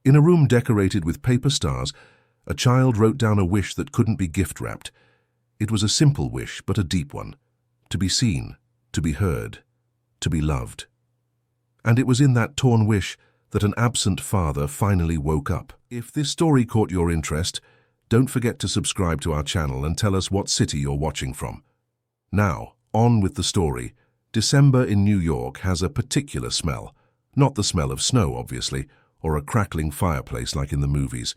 In a room decorated with paper stars, a child wrote down a wish that couldn't be gift-wrapped. It was a simple wish, but a deep one. To be seen, to be heard, to be loved. And it was in that torn wish that an absent father finally woke up. If this story caught your interest, don't forget to subscribe to our channel and tell us what city you're watching from. Now, on with the story. December in New York has a particular smell. Not the smell of snow, obviously, or a crackling fireplace like in the movies.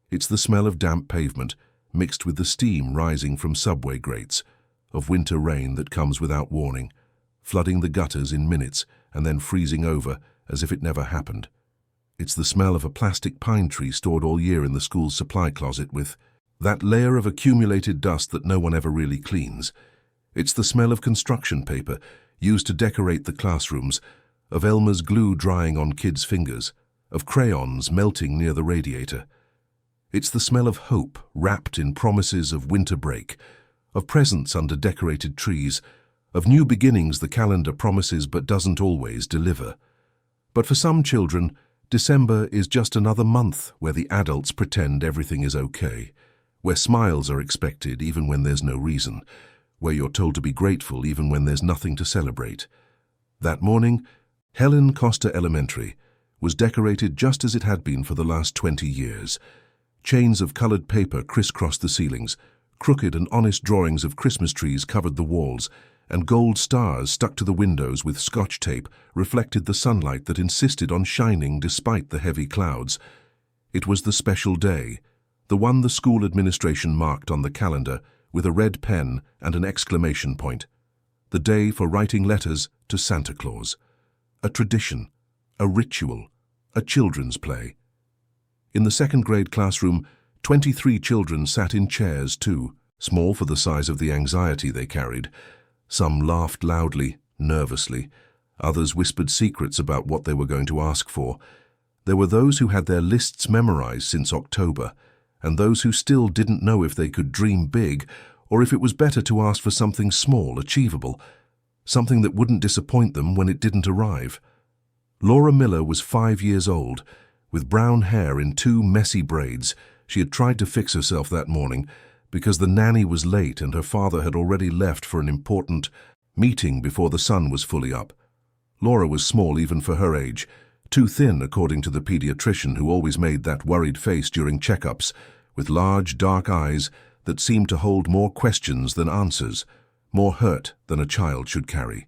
It's the smell of damp pavement, mixed with the steam rising from subway grates, of winter rain that comes without warning, flooding the gutters in minutes and then freezing over as if it never happened. It's the smell of a plastic pine tree stored all year in the school's supply closet with that layer of accumulated dust that no one ever really cleans. It's the smell of construction paper used to decorate the classrooms, of Elmer's glue drying on kids' fingers, of crayons melting near the radiator. It's the smell of hope wrapped in promises of winter break, of presents under decorated trees, of new beginnings the calendar promises but doesn't always deliver. But for some children, December is just another month where the adults pretend everything is okay, where smiles are expected even when there's no reason, where you're told to be grateful even when there's nothing to celebrate. That morning, Helen Costa Elementary was decorated just as it had been for the last 20 years. Chains of colored paper crisscrossed the ceilings, crooked and honest drawings of Christmas trees covered the walls, and gold stars stuck to the windows with Scotch tape reflected the sunlight that insisted on shining despite the heavy clouds. It was the special day, the one the school administration marked on the calendar with a red pen and an exclamation point. The day for writing letters to Santa Claus. A tradition, a ritual, a children's play. In the second-grade classroom, 23 children sat in chairs too, small for the size of the anxiety they carried. Some laughed loudly, nervously. Others whispered secrets about what they were going to ask for. There were those who had their lists memorized since October, and those who still didn't know if they could dream big or if it was better to ask for something small, achievable, something that wouldn't disappoint them when it didn't arrive. Laura Miller was 5 years old. With brown hair in 2 messy braids, she had tried to fix herself that morning because the nanny was late and her father had already left for an important meeting before the sun was fully up. Laura was small even for her age, too thin according to the pediatrician who always made that worried face during checkups, with large dark eyes that seemed to hold more questions than answers, more hurt than a child should carry.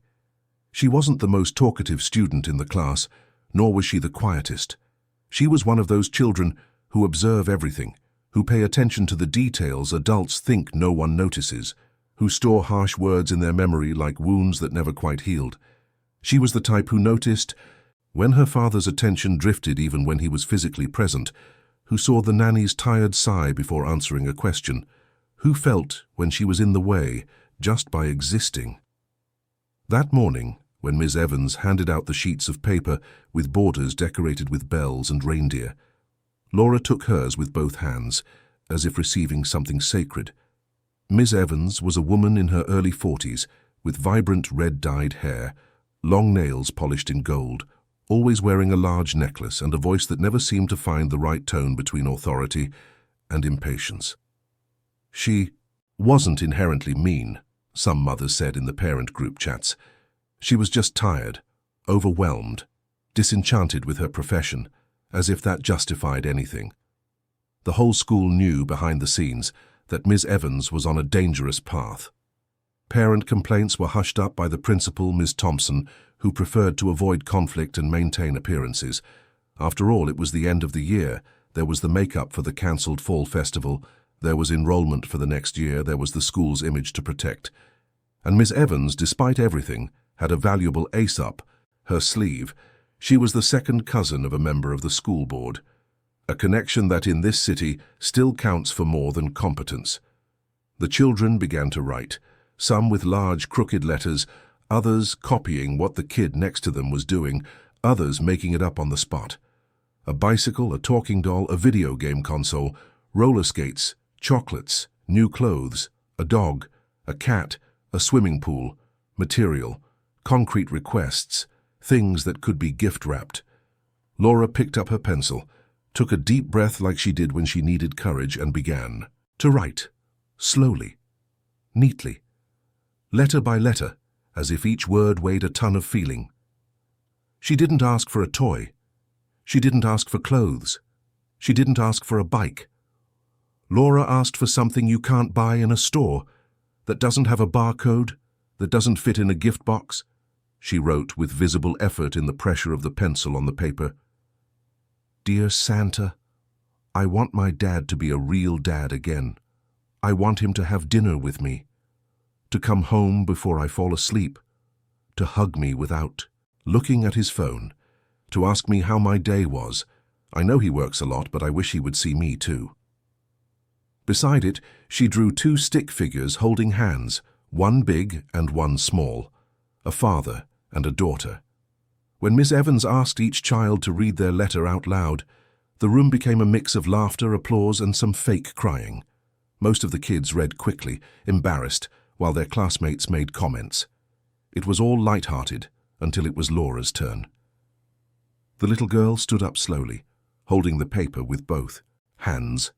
She wasn't the most talkative student in the class, nor was she the quietest. She was one of those children who observe everything, who pay attention to the details adults think no one notices, who store harsh words in their memory like wounds that never quite healed. She was the type who noticed when her father's attention drifted even when he was physically present, who saw the nanny's tired sigh before answering a question, who felt when she was in the way just by existing. That morning, when Ms. Evans handed out the sheets of paper with borders decorated with bells and reindeer, Laura took hers with both hands, as if receiving something sacred. Ms. Evans was a woman in her early 40s, with vibrant red-dyed hair, long nails polished in gold, always wearing a large necklace and a voice that never seemed to find the right tone between authority and impatience. She wasn't inherently mean, some mothers said in the parent group chats. She was just tired, overwhelmed, disenchanted with her profession, as if that justified anything. The whole school knew behind the scenes that Ms. Evans was on a dangerous path. Parent complaints were hushed up by the principal, Ms. Thompson, who preferred to avoid conflict and maintain appearances. After all, it was the end of the year. There was the makeup for the cancelled fall festival. There was enrollment for the next year. There was the school's image to protect. And Ms. Evans, despite everything, had a valuable ace up her sleeve. She was the second cousin of a member of the school board, a connection that in this city still counts for more than competence. The children began to write, some with large crooked letters, others copying what the kid next to them was doing, others making it up on the spot. A bicycle, a talking doll, a video game console, roller skates, chocolates, new clothes, a dog, a cat, a swimming pool, material, concrete requests, things that could be gift-wrapped. Laura picked up her pencil, took a deep breath like she did when she needed courage, and began to write, slowly, neatly, letter by letter, as if each word weighed a ton of feeling. She didn't ask for a toy. She didn't ask for clothes. She didn't ask for a bike. Laura asked for something you can't buy in a store, that doesn't have a barcode, that doesn't fit in a gift box. She wrote with visible effort in the pressure of the pencil on the paper. Dear Santa, I want my dad to be a real dad again. I want him to have dinner with me, to come home before I fall asleep, to hug me without looking at his phone, to ask me how my day was. I know he works a lot, but I wish he would see me too. Beside it, she drew two stick figures holding hands, one big and one small, a father and a daughter. When Miss Evans asked each child to read their letter out loud, the room became a mix of laughter, applause, and some fake crying. Most of the kids read quickly, embarrassed, while their classmates made comments. It was all light-hearted until it was Laura's turn. The little girl stood up slowly, holding the paper with both hands.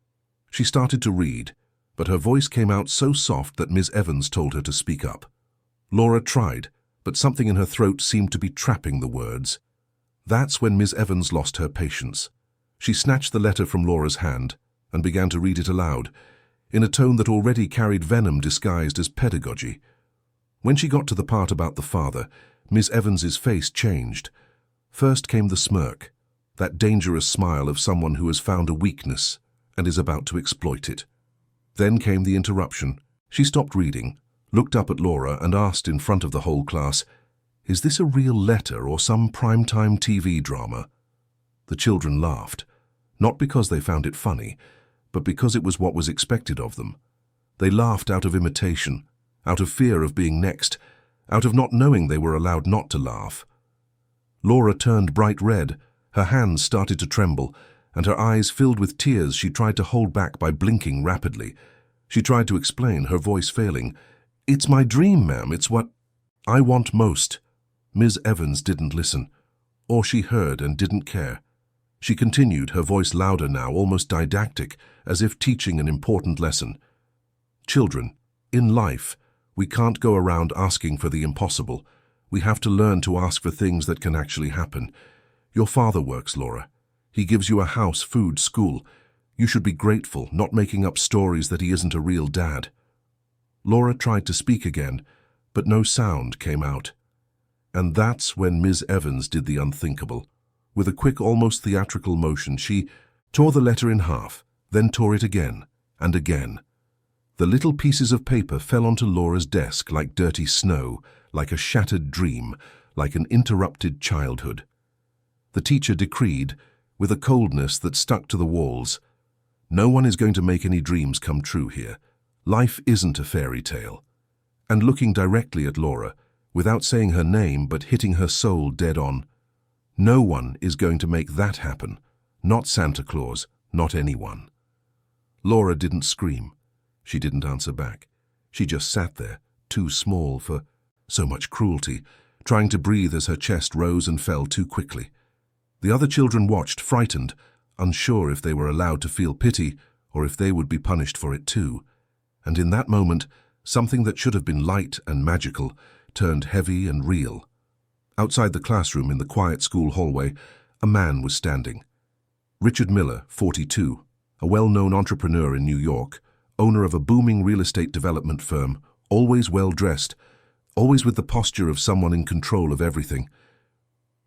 She started to read, but her voice came out so soft that Miss Evans told her to speak up. Laura tried, but something in her throat seemed to be trapping the words. That's when Miss Evans lost her patience. She snatched the letter from Laura's hand and began to read it aloud, in a tone that already carried venom disguised as pedagogy. When she got to the part about the father, Miss Evans's face changed. First came the smirk, that dangerous smile of someone who has found a weakness and is about to exploit it. Then came the interruption. She stopped reading, looked up at Laura, and asked in front of the whole class, "Is this a real letter or some primetime TV drama?" The children laughed, not because they found it funny, but because it was what was expected of them. They laughed out of imitation, out of fear of being next, out of not knowing they were allowed not to laugh. Laura turned bright red, her hands started to tremble, and her eyes filled with tears she tried to hold back by blinking rapidly. She tried to explain, her voice failing. "It's my dream, ma'am. It's what I want most." Ms. Evans didn't listen, or she heard and didn't care. She continued, her voice louder now, almost didactic, as if teaching an important lesson. "Children, in life, we can't go around asking for the impossible. We have to learn to ask for things that can actually happen. Your father works, Laura. He gives you a house, food, school. You should be grateful, not making up stories that he isn't a real dad." Laura tried to speak again, but no sound came out. And that's when Ms. Evans did the unthinkable. With a quick, almost theatrical motion, she tore the letter in half, then tore it again and again. The little pieces of paper fell onto Laura's desk like dirty snow, like a shattered dream, like an interrupted childhood. The teacher decreed, with a coldness that stuck to the walls, "No one is going to make any dreams come true here. Life isn't a fairy tale." And looking directly at Laura, without saying her name but hitting her soul dead on, "No one is going to make that happen. Not Santa Claus, not anyone." Laura didn't scream. She didn't answer back. She just sat there, too small for so much cruelty, trying to breathe as her chest rose and fell too quickly. The other children watched, frightened, unsure if they were allowed to feel pity or if they would be punished for it too. And in that moment, something that should have been light and magical turned heavy and real. Outside the classroom in the quiet school hallway, a man was standing. Richard Miller, 42, a well-known entrepreneur in New York, owner of a booming real estate development firm, always well-dressed, always with the posture of someone in control of everything.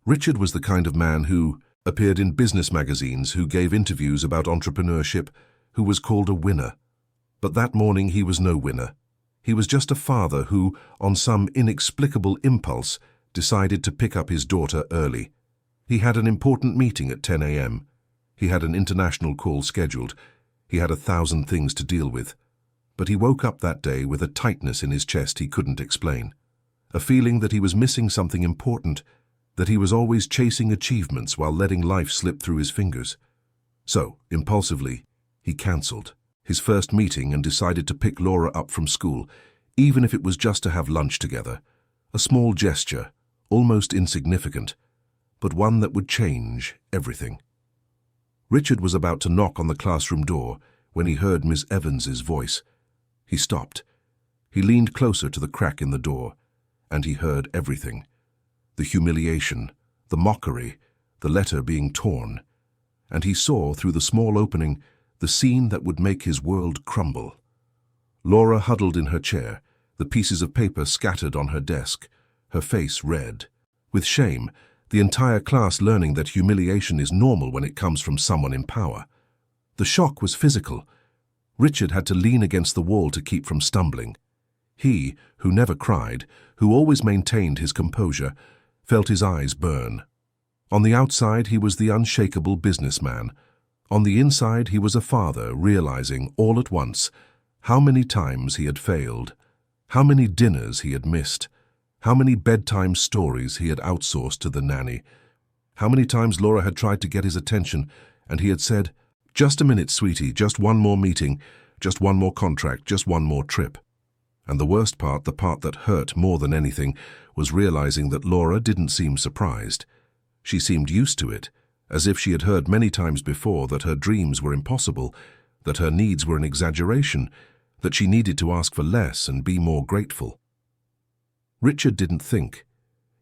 Richard was the kind of man who appeared in business magazines, who gave interviews about entrepreneurship, who was called a winner. But that morning he was no winner. He was just a father who, on some inexplicable impulse, decided to pick up his daughter early. He had an important meeting at 10 a.m. He had an international call scheduled. He had 1,000 things to deal with. But he woke up that day with a tightness in his chest he couldn't explain. A feeling that he was missing something important, that he was always chasing achievements while letting life slip through his fingers. So, impulsively, he cancelled his first meeting and decided to pick Laura up from school, even if it was just to have lunch together. A small gesture, almost insignificant, but one that would change everything. Richard was about to knock on the classroom door when he heard Miss Evans's voice. He stopped. He leaned closer to the crack in the door, and he heard everything. The humiliation, the mockery, the letter being torn. And he saw, through the small opening, the scene that would make his world crumble. Laura huddled in her chair, the pieces of paper scattered on her desk, her face red. With shame, the entire class learning that humiliation is normal when it comes from someone in power. The shock was physical. Richard had to lean against the wall to keep from stumbling. He, who never cried, who always maintained his composure, felt his eyes burn. On the outside, he was the unshakable businessman. On the inside, he was a father realizing, all at once, how many times he had failed, how many dinners he had missed, how many bedtime stories he had outsourced to the nanny, how many times Laura had tried to get his attention, and he had said, "Just a minute, sweetie, just one more meeting, just one more contract, just one more trip." And the worst part, the part that hurt more than anything, was realizing that Laura didn't seem surprised. She seemed used to it, as if she had heard many times before that her dreams were impossible, that her needs were an exaggeration, that she needed to ask for less and be more grateful. Richard didn't think.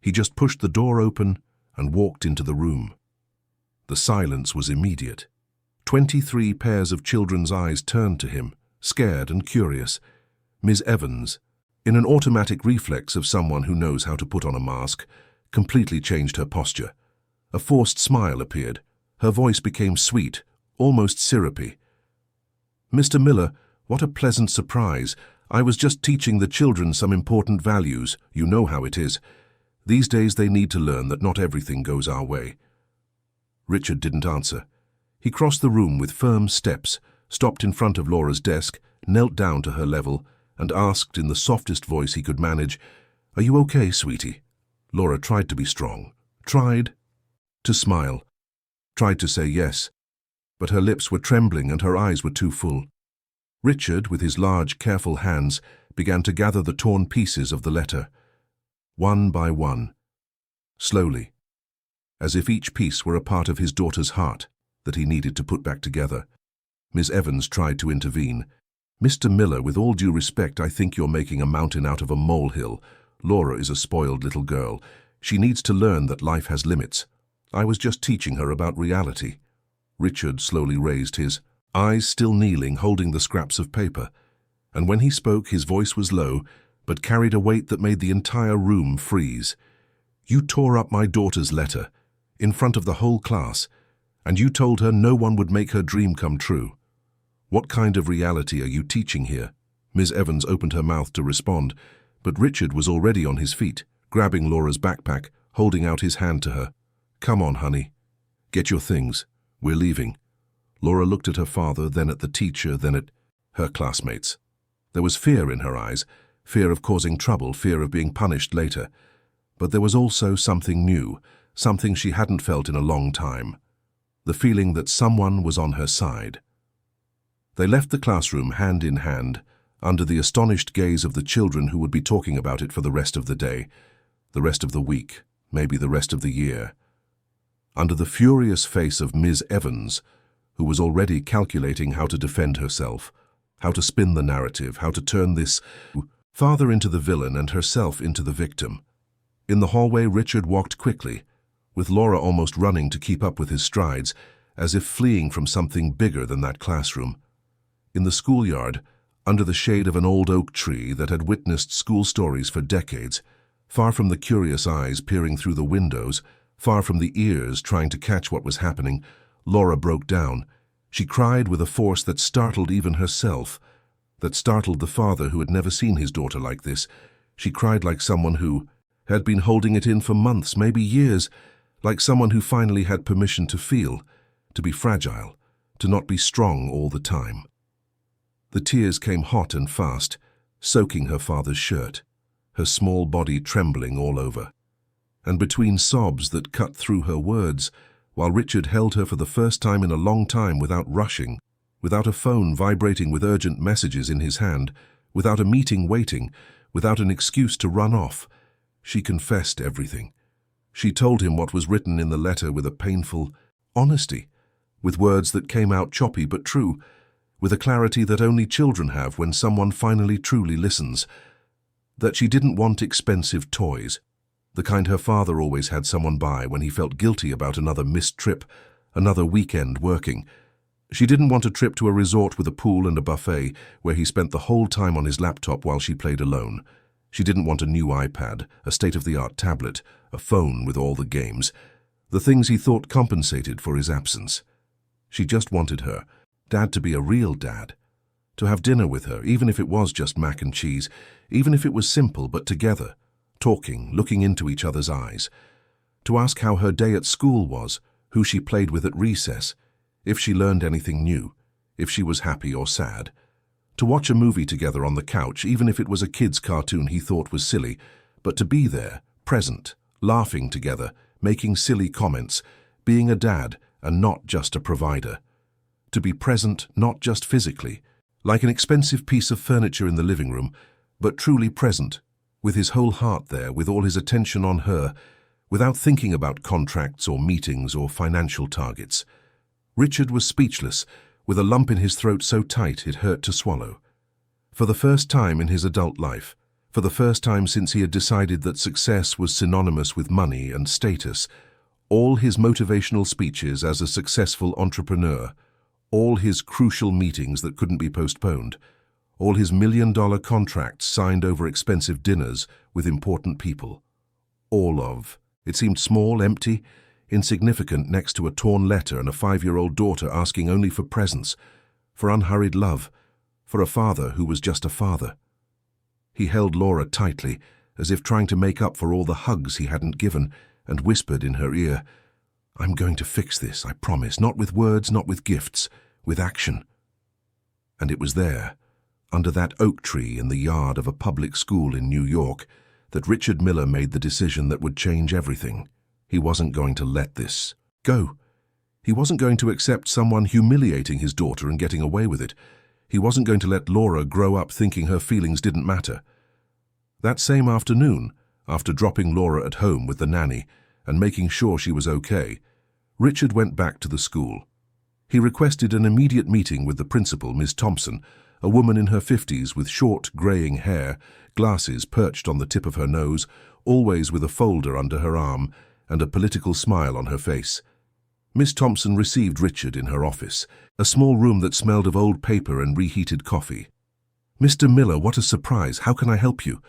He just pushed the door open and walked into the room. The silence was immediate. 23 pairs of children's eyes turned to him, scared and curious. Miss Evans, in an automatic reflex of someone who knows how to put on a mask, completely changed her posture. A forced smile appeared. Her voice became sweet, almost syrupy. "Mr. Miller, what a pleasant surprise. I was just teaching the children some important values. You know how it is. These days they need to learn that not everything goes our way." Richard didn't answer. He crossed the room with firm steps, stopped in front of Laura's desk, knelt down to her level, and asked in the softest voice he could manage, "Are you okay, sweetie?" Laura tried to be strong, tried to smile, tried to say yes, but her lips were trembling and her eyes were too full. Richard, with his large, careful hands, began to gather the torn pieces of the letter, one by one, slowly, as if each piece were a part of his daughter's heart that he needed to put back together. Miss Evans tried to intervene. "Mr. Miller, with all due respect, I think you're making a mountain out of a molehill. Laura is a spoiled little girl. She needs to learn that life has limits. I was just teaching her about reality." Richard slowly raised his eyes, still kneeling, holding the scraps of paper, and when he spoke, his voice was low, but carried a weight that made the entire room freeze. "You tore up my daughter's letter, in front of the whole class, and you told her no one would make her dream come true. What kind of reality are you teaching here?" Miss Evans opened her mouth to respond, but Richard was already on his feet, grabbing Laura's backpack, holding out his hand to her. "Come on, honey. Get your things. We're leaving." Laura looked at her father, then at the teacher, then at her classmates. There was fear in her eyes, fear of causing trouble, fear of being punished later. But there was also something new, something she hadn't felt in a long time. The feeling that someone was on her side. They left the classroom hand in hand, under the astonished gaze of the children who would be talking about it for the rest of the day, the rest of the week, maybe the rest of the year. Under the furious face of Miss Evans, who was already calculating how to defend herself, how to spin the narrative, how to turn this father into the villain and herself into the victim. In the hallway, Richard walked quickly, with Laura almost running to keep up with his strides, as if fleeing from something bigger than that classroom. In the schoolyard, under the shade of an old oak tree that had witnessed school stories for decades, far from the curious eyes peering through the windows, far from the ears trying to catch what was happening, Laura broke down. She cried with a force that startled even herself, that startled the father who had never seen his daughter like this. She cried like someone who had been holding it in for months, maybe years, like someone who finally had permission to feel, to be fragile, to not be strong all the time. The tears came hot and fast, soaking her father's shirt, her small body trembling all over. And between sobs that cut through her words, while Richard held her for the first time in a long time without rushing, without a phone vibrating with urgent messages in his hand, without a meeting waiting, without an excuse to run off, she confessed everything. She told him what was written in the letter with a painful honesty, with words that came out choppy but true, with a clarity that only children have when someone finally truly listens. That she didn't want expensive toys, the kind her father always had someone buy when he felt guilty about another missed trip, another weekend working. She didn't want a trip to a resort with a pool and a buffet where he spent the whole time on his laptop while she played alone. She didn't want a new iPad, a state-of-the-art tablet, a phone with all the games, the things he thought compensated for his absence. She just wanted her dad to be a real dad, to have dinner with her, even if it was just mac and cheese, even if it was simple but together, talking, looking into each other's eyes, to ask how her day at school was, who she played with at recess, if she learned anything new, if she was happy or sad, to watch a movie together on the couch, even if it was a kid's cartoon he thought was silly, but to be there, present, laughing together, making silly comments, being a dad and not just a provider. To be present not just physically, like an expensive piece of furniture in the living room, but truly present, with his whole heart there, with all his attention on her, without thinking about contracts or meetings or financial targets. Richard was speechless, with a lump in his throat so tight it hurt to swallow. For the first time in his adult life, for the first time since he had decided that success was synonymous with money and status, all his motivational speeches as a successful entrepreneur, all his crucial meetings that couldn't be postponed, all his million-dollar contracts signed over expensive dinners with important people, it seemed small, empty, insignificant next to a torn letter and a 5-year-old daughter asking only for presents, for unhurried love, for a father who was just a father. He held Laura tightly, as if trying to make up for all the hugs he hadn't given, and whispered in her ear, "I'm going to fix this, I promise, not with words, not with gifts, with action." And it was there, under that oak tree in the yard of a public school in New York, that Richard Miller made the decision that would change everything. He wasn't going to let this go. He wasn't going to accept someone humiliating his daughter and getting away with it. He wasn't going to let Laura grow up thinking her feelings didn't matter. That same afternoon, after dropping Laura at home with the nanny and making sure she was okay, Richard went back to the school. He requested an immediate meeting with the principal, Miss Thompson, a woman in her 50s with short, greying hair, glasses perched on the tip of her nose, always with a folder under her arm, and a political smile on her face. Miss Thompson received Richard in her office, a small room that smelled of old paper and reheated coffee. "Mr. Miller, what a surprise. How can I help you?"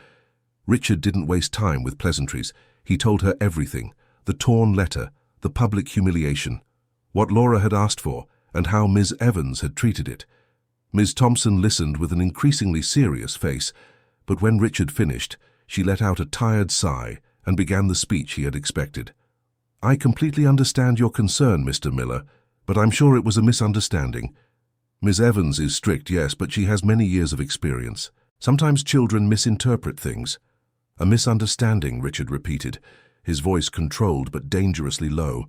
Richard didn't waste time with pleasantries. He told her everything, the torn letter, the public humiliation, what Laura had asked for, and how Ms. Evans had treated it. Ms. Thompson listened with an increasingly serious face, but when Richard finished, she let out a tired sigh and began the speech he had expected. "I completely understand your concern, Mr. Miller, but I'm sure it was a misunderstanding. Ms. Evans is strict, yes, but she has many years of experience. Sometimes children misinterpret things." "A misunderstanding," Richard repeated, his voice controlled but dangerously low.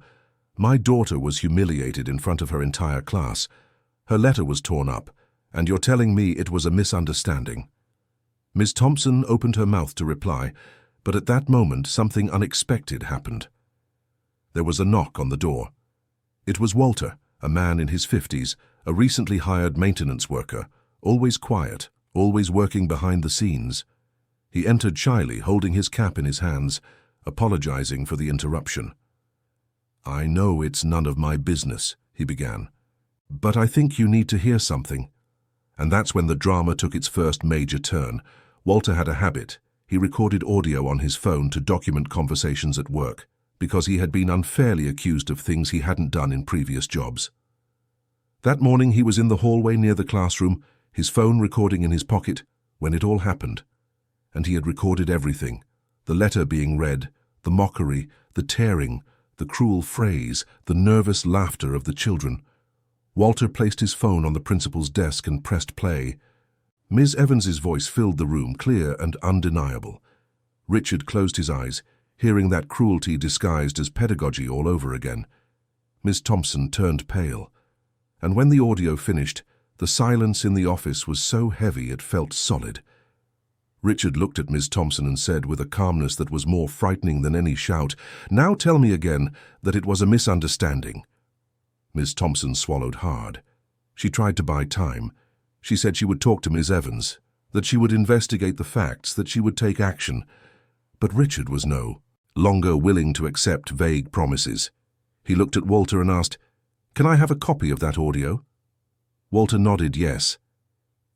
"My daughter was humiliated in front of her entire class. Her letter was torn up, and you're telling me it was a misunderstanding." Ms. Thompson opened her mouth to reply, but at that moment something unexpected happened. There was a knock on the door. It was Walter, a man in his 50s, a recently hired maintenance worker, always quiet, always working behind the scenes. He entered shyly, holding his cap in his hands, apologizing for the interruption. "I know it's none of my business," he began, "but I think you need to hear something." And that's when the drama took its first major turn. Walter had a habit. He recorded audio on his phone to document conversations at work, because he had been unfairly accused of things he hadn't done in previous jobs. That morning he was in the hallway near the classroom, his phone recording in his pocket, when it all happened. And he had recorded everything, the letter being read, the mockery, the tearing, the cruel phrase, the nervous laughter of the children. Walter placed his phone on the principal's desk and pressed play. Ms. Evans's voice filled the room, clear and undeniable. Richard closed his eyes, hearing that cruelty disguised as pedagogy all over again. Miss Thompson turned pale, and when the audio finished, the silence in the office was so heavy it felt solid. Richard looked at Miss Thompson and said with a calmness that was more frightening than any shout, "Now tell me again that it was a misunderstanding." Miss Thompson swallowed hard. She tried to buy time. She said she would talk to Miss Evans, that she would investigate the facts, that she would take action. But Richard was no longer willing to accept vague promises. He looked at Walter and asked, "Can I have a copy of that audio?" Walter nodded yes.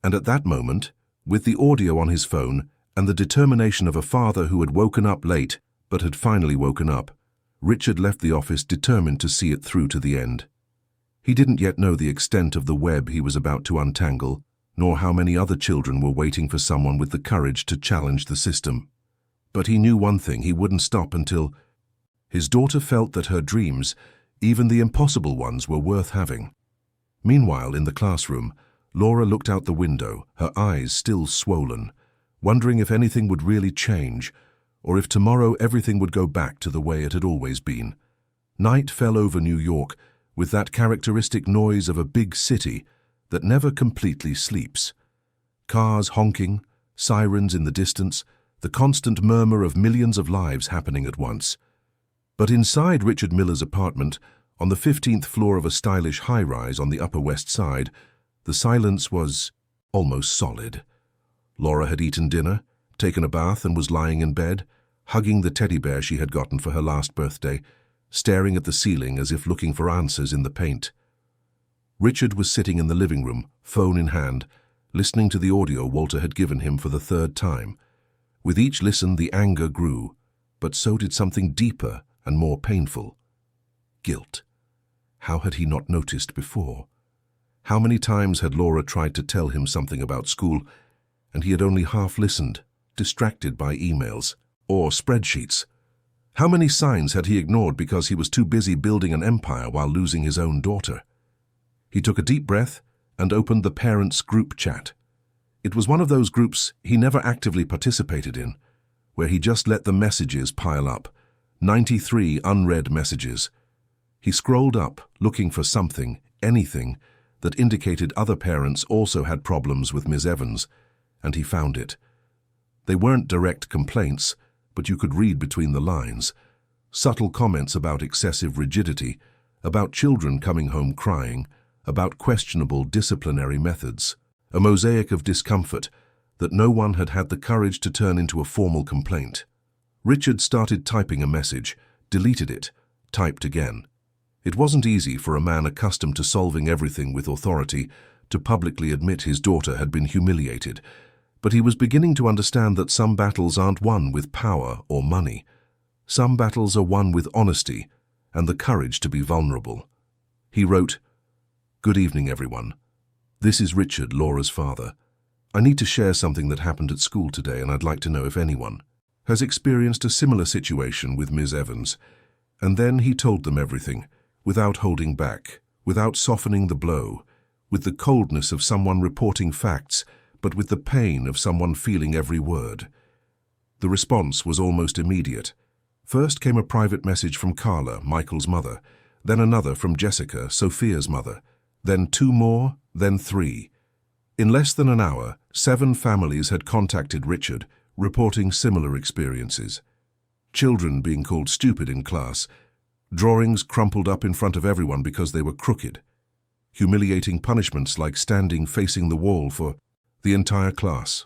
And at that moment, with the audio on his phone and the determination of a father who had woken up late but had finally woken up, Richard left the office determined to see it through to the end. He didn't yet know the extent of the web he was about to untangle, nor how many other children were waiting for someone with the courage to challenge the system. But he knew one thing: he wouldn't stop until his daughter felt that her dreams, even the impossible ones, were worth having. Meanwhile, in the classroom, Laura looked out the window, her eyes still swollen, wondering if anything would really change, or if tomorrow everything would go back to the way it had always been. Night fell over New York, with that characteristic noise of a big city that never completely sleeps. Cars honking, sirens in the distance, the constant murmur of millions of lives happening at once. But inside Richard Miller's apartment, on the 15th floor of a stylish high-rise on the Upper West Side, the silence was almost solid. Laura had eaten dinner, taken a bath, and was lying in bed, hugging the teddy bear she had gotten for her last birthday, staring at the ceiling as if looking for answers in the paint. Richard was sitting in the living room, phone in hand, listening to the audio Walter had given him for the third time. With each listen, the anger grew, but so did something deeper and more painful. Guilt. How had he not noticed before? How many times had Laura tried to tell him something about school, and he had only half listened, distracted by emails or spreadsheets? How many signs had he ignored because he was too busy building an empire while losing his own daughter? He took a deep breath and opened the parents' group chat. It was one of those groups he never actively participated in, where he just let the messages pile up. 93 unread messages. He scrolled up, looking for something, anything, that indicated other parents also had problems with Miss Evans, and he found it. They weren't direct complaints, but you could read between the lines. Subtle comments about excessive rigidity, about children coming home crying, about questionable disciplinary methods. A mosaic of discomfort that no one had had the courage to turn into a formal complaint. Richard started typing a message, deleted it, typed again. It wasn't easy for a man accustomed to solving everything with authority to publicly admit his daughter had been humiliated, but he was beginning to understand that some battles aren't won with power or money. Some battles are won with honesty and the courage to be vulnerable. He wrote, "Good evening, everyone. This is Richard, Laura's father. I need to share something that happened at school today, and I'd like to know if anyone has experienced a similar situation with Ms. Evans." And then he told them everything, without holding back, without softening the blow, with the coldness of someone reporting facts, but with the pain of someone feeling every word. The response was almost immediate. First came a private message from Carla, Michael's mother, then another from Jessica, Sophia's mother, then 2 more, then 3. In less than an hour, 7 families had contacted Richard, reporting similar experiences. Children being called stupid in class, drawings crumpled up in front of everyone because they were crooked, humiliating punishments like standing facing the wall for the entire class,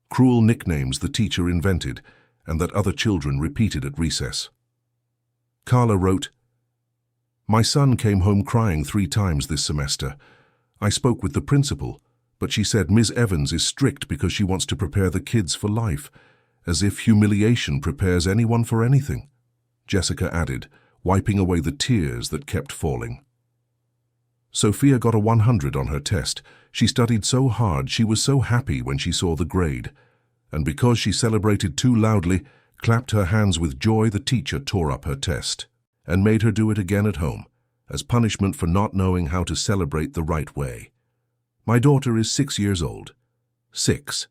cruel nicknames the teacher invented and that other children repeated at recess. Carla wrote, "My son came home crying 3 times this semester. I spoke with the principal, but she said Ms. Evans is strict because she wants to prepare the kids for life, as if humiliation prepares anyone for anything." Jessica added, wiping away the tears that kept falling. Sophia got a 100 on her test. She studied so hard, she was so happy when she saw the grade. And because she celebrated too loudly, clapped her hands with joy, the teacher tore up her test and made her do it again at home, as punishment for not knowing how to celebrate the right way. My daughter is 6 years old. 6.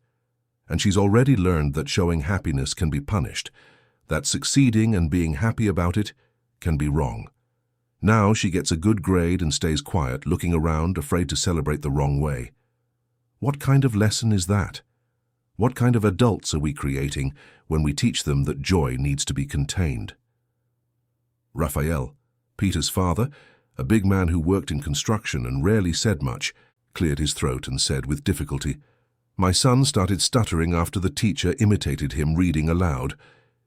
And she's already learned that showing happiness can be punished, that succeeding and being happy about it can be wrong. Now she gets a good grade and stays quiet, looking around, afraid to celebrate the wrong way. What kind of lesson is that? What kind of adults are we creating when we teach them that joy needs to be contained? Raphael, Peter's father, a big man who worked in construction and rarely said much, cleared his throat and said with difficulty, "My son started stuttering after the teacher imitated him reading aloud.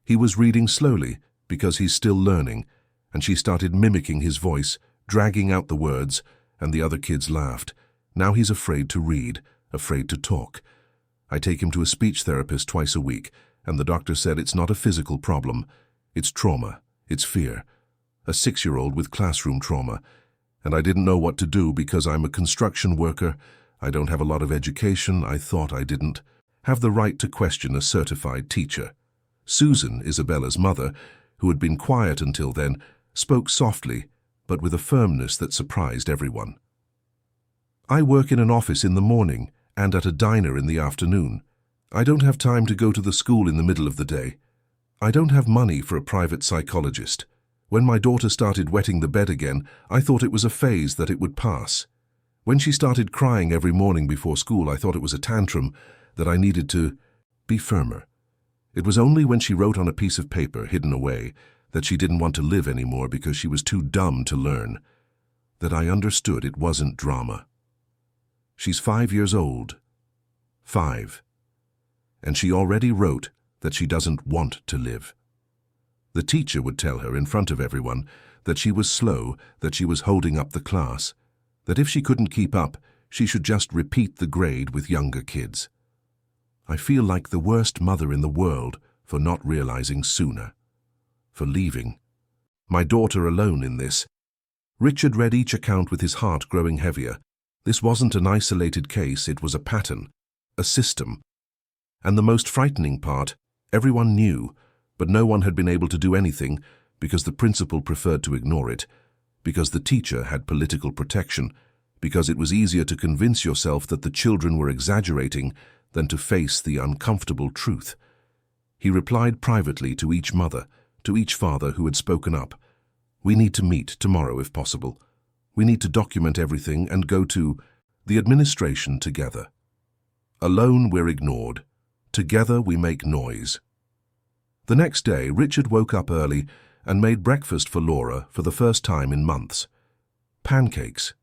He was reading slowly because he's still learning, and she started mimicking his voice, dragging out the words, and the other kids laughed. Now he's afraid to read, afraid to talk. I take him to a speech therapist twice a week, and the doctor said it's not a physical problem. It's trauma, it's fear. A 6-year-old with classroom trauma. And I didn't know what to do because I'm a construction worker. I don't have a lot of education. I thought I didn't have the right to question a certified teacher." Susan, Isabella's mother, who had been quiet until then, spoke softly, but with a firmness that surprised everyone. "I work in an office in the morning and at a diner in the afternoon. I don't have time to go to the school in the middle of the day. I don't have money for a private psychologist. When my daughter started wetting the bed again, I thought it was a phase that it would pass. When she started crying every morning before school, I thought it was a tantrum, that I needed to be firmer. It was only when she wrote on a piece of paper hidden away that she didn't want to live anymore because she was too dumb to learn, that I understood it wasn't drama. She's 5 years old. 5. And she already wrote that she doesn't want to live. The teacher would tell her in front of everyone that she was slow, that she was holding up the class, that if she couldn't keep up, she should just repeat the grade with younger kids. I feel like the worst mother in the world for not realizing sooner, for leaving my daughter alone in this. Richard read each account with his heart growing heavier. This wasn't an isolated case, it was a pattern, a system. And the most frightening part, everyone knew, but no one had been able to do anything because the principal preferred to ignore it, because the teacher had political protection, because it was easier to convince yourself that the children were exaggerating than to face the uncomfortable truth. He replied privately to each mother, to each father who had spoken up. "We need to meet tomorrow if possible. We need to document everything and go to the administration together. Alone we're ignored. Together we make noise." The next day, Richard woke up early and made breakfast for Laura for the first time in months. Pancakes.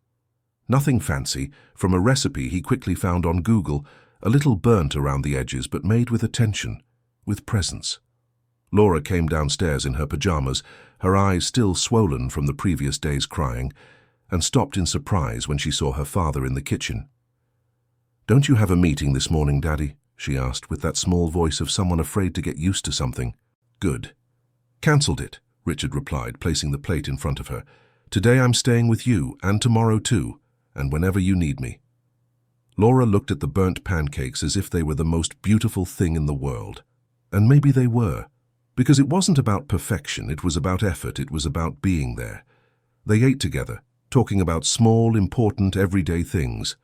Nothing fancy, from a recipe he quickly found on Google, a little burnt around the edges but made with attention, with presence. Laura came downstairs in her pajamas, her eyes still swollen from the previous day's crying, and stopped in surprise when she saw her father in the kitchen. "Don't you have a meeting this morning, Daddy?" she asked, with that small voice of someone afraid to get used to something. "Good." "Cancelled it," Richard replied, placing the plate in front of her. "Today I'm staying with you, and tomorrow too, and whenever you need me." Laura looked at the burnt pancakes as if they were the most beautiful thing in the world. And maybe they were, because it wasn't about perfection, it was about effort, it was about being there. They ate together, talking about small, important, everyday things.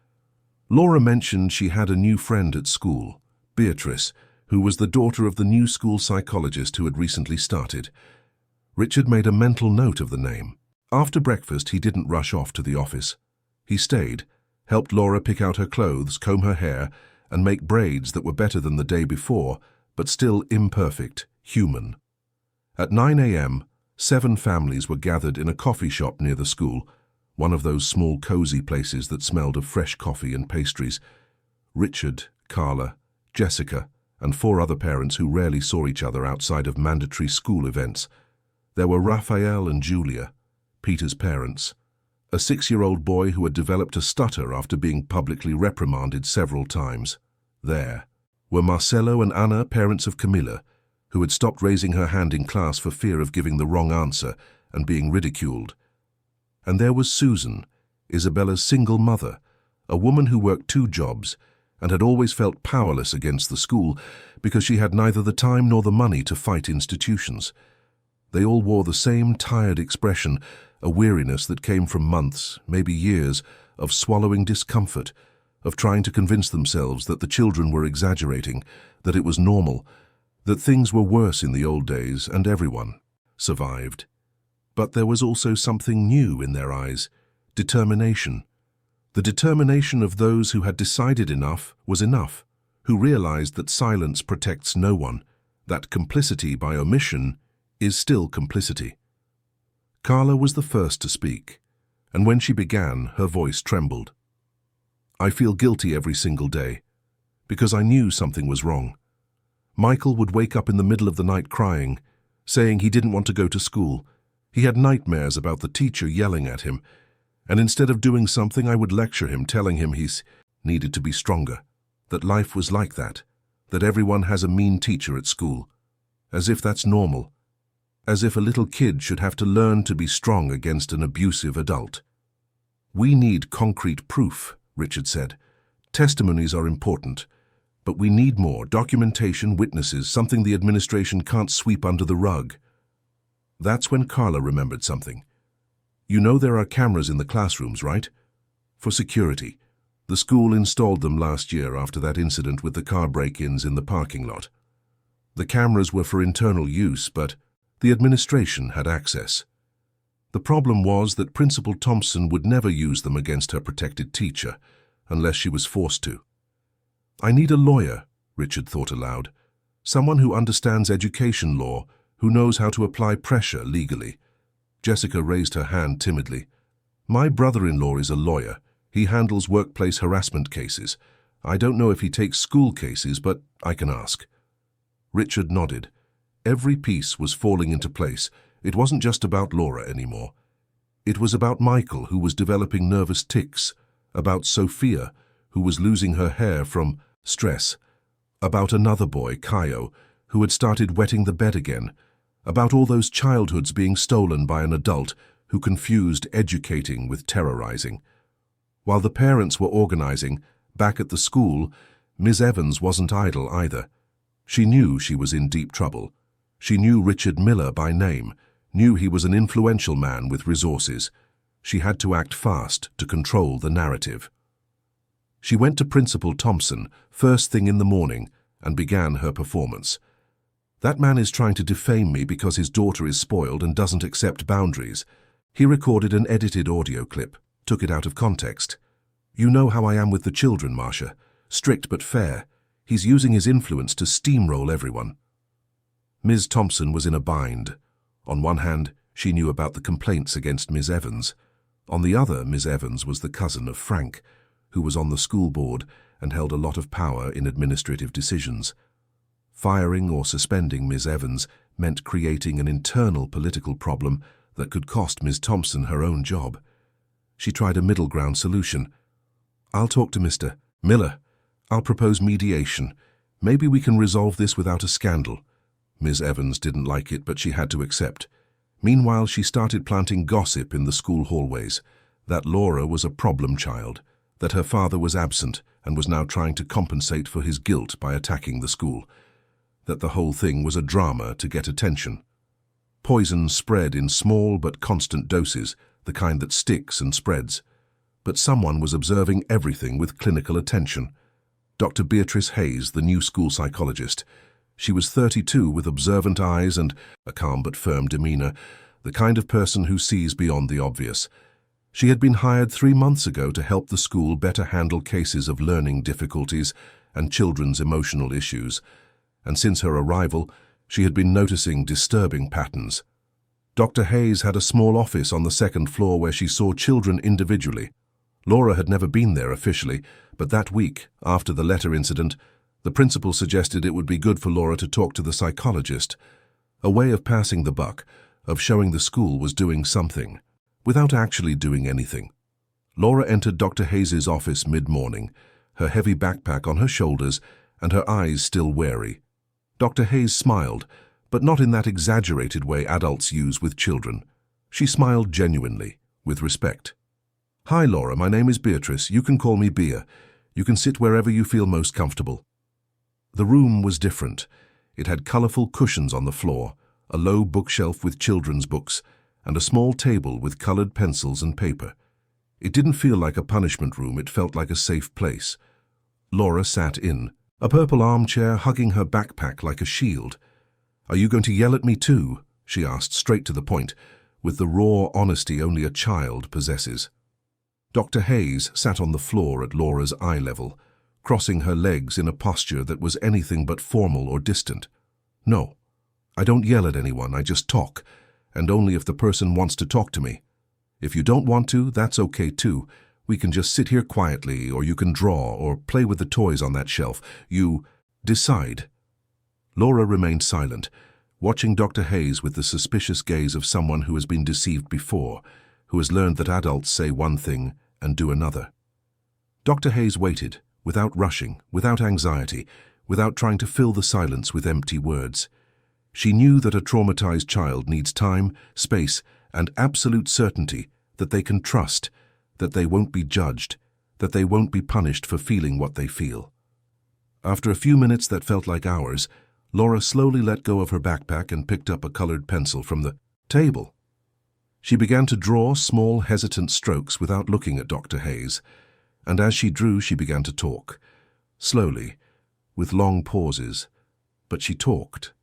Laura mentioned she had a new friend at school, Beatrice, who was the daughter of the new school psychologist who had recently started. Richard made a mental note of the name. After breakfast, he didn't rush off to the office. He stayed, helped Laura pick out her clothes, comb her hair, and make braids that were better than the day before, but still imperfect, human. At 9 a.m., 7 families were gathered in a coffee shop near the school, one of those small cozy places that smelled of fresh coffee and pastries. Richard, Carla, Jessica, and 4 other parents who rarely saw each other outside of mandatory school events. There were Raphael and Julia, Peter's parents, a 6-year-old boy who had developed a stutter after being publicly reprimanded several times. There were Marcelo and Anna, parents of Camilla, who had stopped raising her hand in class for fear of giving the wrong answer and being ridiculed. And there was Susan, Isabella's single mother, a woman who worked 2 jobs and had always felt powerless against the school because she had neither the time nor the money to fight institutions. They all wore the same tired expression, a weariness that came from months, maybe years, of swallowing discomfort, of trying to convince themselves that the children were exaggerating, that it was normal, that things were worse in the old days and everyone survived. But there was also something new in their eyes, determination. The determination of those who had decided enough was enough, who realized that silence protects no one, that complicity by omission is still complicity. Carla was the first to speak. and when she began, her voice trembled. "I feel guilty every single day, because I knew something was wrong. Michael would wake up in the middle of the night crying, saying he didn't want to go to school. He had nightmares about the teacher yelling at him, and instead of doing something, I would lecture him, telling him he's needed to be stronger, that life was like that everyone has a mean teacher at school, as if that's normal, as if a little kid should have to learn to be strong against an abusive adult." "We need concrete proof," Richard said. "Testimonies are important, but we need more documentation, witnesses, something the administration can't sweep under the rug." That's when Carla remembered something. "You know there are cameras in the classrooms, right? For security. The school installed them last year after that incident with the car break-ins in the parking lot. The cameras were for internal use, but the administration had access. The problem was that Principal Thompson would never use them against her protected teacher, unless she was forced to. I need a lawyer, Richard thought aloud. Someone who understands education law, who knows how to apply pressure legally. Jessica raised her hand timidly. My brother-in-law is a lawyer. He handles workplace harassment cases. I don't know if he takes school cases, but I can ask. Richard nodded. Every piece was falling into place. It wasn't just about Laura anymore. It was about Michael, who was developing nervous tics, about Sophia, who was losing her hair from stress, about another boy, Kaio, who had started wetting the bed again, about all those childhoods being stolen by an adult who confused educating with terrorizing. While the parents were organizing, back at the school, Ms. Evans wasn't idle either. She knew she was in deep trouble. She knew Richard Miller by name, knew he was an influential man with resources. She had to act fast to control the narrative. She went to Principal Thompson first thing in the morning and began her performance. That man is trying to defame me because his daughter is spoiled and doesn't accept boundaries. He recorded an edited audio clip, took it out of context. You know how I am with the children, Marcia. Strict but fair. He's using his influence to steamroll everyone. Ms. Thompson was in a bind. On one hand, she knew about the complaints against Ms. Evans. On the other, Ms. Evans was the cousin of Frank, who was on the school board and held a lot of power in administrative decisions. Firing or suspending Ms. Evans meant creating an internal political problem that could cost Ms. Thompson her own job. She tried a middle ground solution. I'll talk to Mr. Miller. I'll propose mediation. Maybe we can resolve this without a scandal. Ms. Evans didn't like it, but she had to accept. Meanwhile, she started planting gossip in the school hallways, that Laura was a problem child, that her father was absent and was now trying to compensate for his guilt by attacking the school, that the whole thing was a drama to get attention. Poison spread in small but constant doses, the kind that sticks and spreads. But someone was observing everything with clinical attention. Dr. Beatrice Hayes, the new school psychologist. She was 32 with observant eyes and a calm but firm demeanor, the kind of person who sees beyond the obvious. She had been hired 3 months ago to help the school better handle cases of learning difficulties and children's emotional issues, and since her arrival, she had been noticing disturbing patterns. Dr. Hayes had a small office on the second floor where she saw children individually. Laura had never been there officially, but that week, after the letter incident, the principal suggested it would be good for Laura to talk to the psychologist, a way of passing the buck, of showing the school was doing something, without actually doing anything. Laura entered Dr. Hayes' office mid-morning, her heavy backpack on her shoulders and her eyes still wary. Dr. Hayes smiled, but not in that exaggerated way adults use with children. She smiled genuinely, with respect. Hi, Laura, my name is Beatrice. You can call me Bea. You can sit wherever you feel most comfortable. The room was different. It had colorful cushions on the floor, a low bookshelf with children's books, and a small table with colored pencils and paper. It didn't feel like a punishment room, it felt like a safe place. Laura sat in, a purple armchair hugging her backpack like a shield. Are you going to yell at me too? She asked, straight to the point, with the raw honesty only a child possesses. Dr. Hayes sat on the floor at Laura's eye level, crossing her legs in a posture that was anything but formal or distant. No, I don't yell at anyone, I just talk, and only if the person wants to talk to me. If you don't want to, that's okay too. We can just sit here quietly, or you can draw, or play with the toys on that shelf. You decide." Laura remained silent, watching Dr. Hayes with the suspicious gaze of someone who has been deceived before, who has learned that adults say one thing and do another. Dr. Hayes waited, without rushing, without anxiety, without trying to fill the silence with empty words. She knew that a traumatized child needs time, space, and absolute certainty that they can trust, that they won't be judged, that they won't be punished for feeling what they feel. After a few minutes that felt like hours, Laura slowly let go of her backpack and picked up a colored pencil from the table. She began to draw small, hesitant strokes without looking at Dr. Hayes, and as she drew, she began to talk, slowly, with long pauses, but she talked.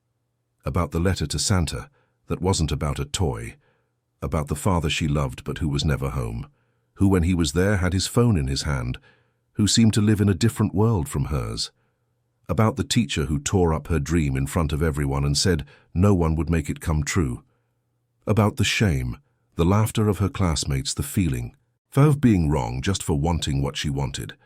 About the letter to Santa that wasn't about a toy, about the father she loved but who was never home, who when he was there had his phone in his hand, who seemed to live in a different world from hers, about the teacher who tore up her dream in front of everyone and said no one would make it come true, about the shame, the laughter of her classmates, the feeling of being wrong just for wanting what she wanted.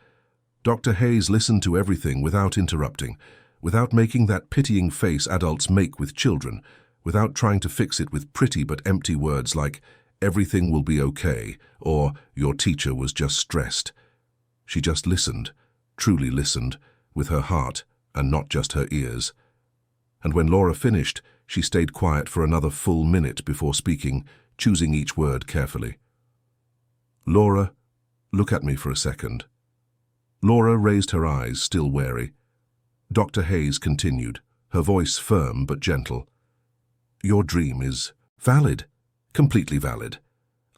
Dr. Hayes listened to everything without interrupting, without making that pitying face adults make with children, without trying to fix it with pretty but empty words like, "everything will be okay," or "your teacher was just stressed." She just listened, truly listened, with her heart and not just her ears. And when Laura finished, she stayed quiet for another full minute before speaking, choosing each word carefully. "Laura, look at me for a second." Laura raised her eyes, still wary. Dr. Hayes continued, her voice firm but gentle. "Your dream is valid, completely valid.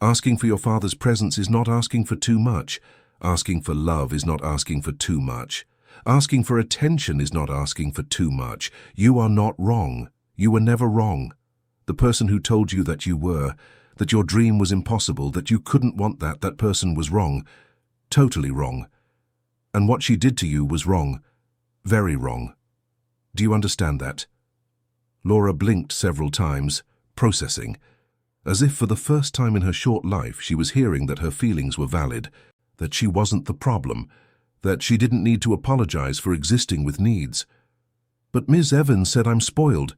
Asking for your father's presence is not asking for too much. Asking for love is not asking for too much. Asking for attention is not asking for too much. You are not wrong. You were never wrong. The person who told you that you were, that your dream was impossible, that you couldn't want that person was wrong. Totally wrong. And what she did to you was wrong. Very wrong. Do you understand that?" Laura blinked several times, processing, as if for the first time in her short life she was hearing that her feelings were valid, that she wasn't the problem, that she didn't need to apologize for existing with needs. "But Ms. Evans said I'm spoiled,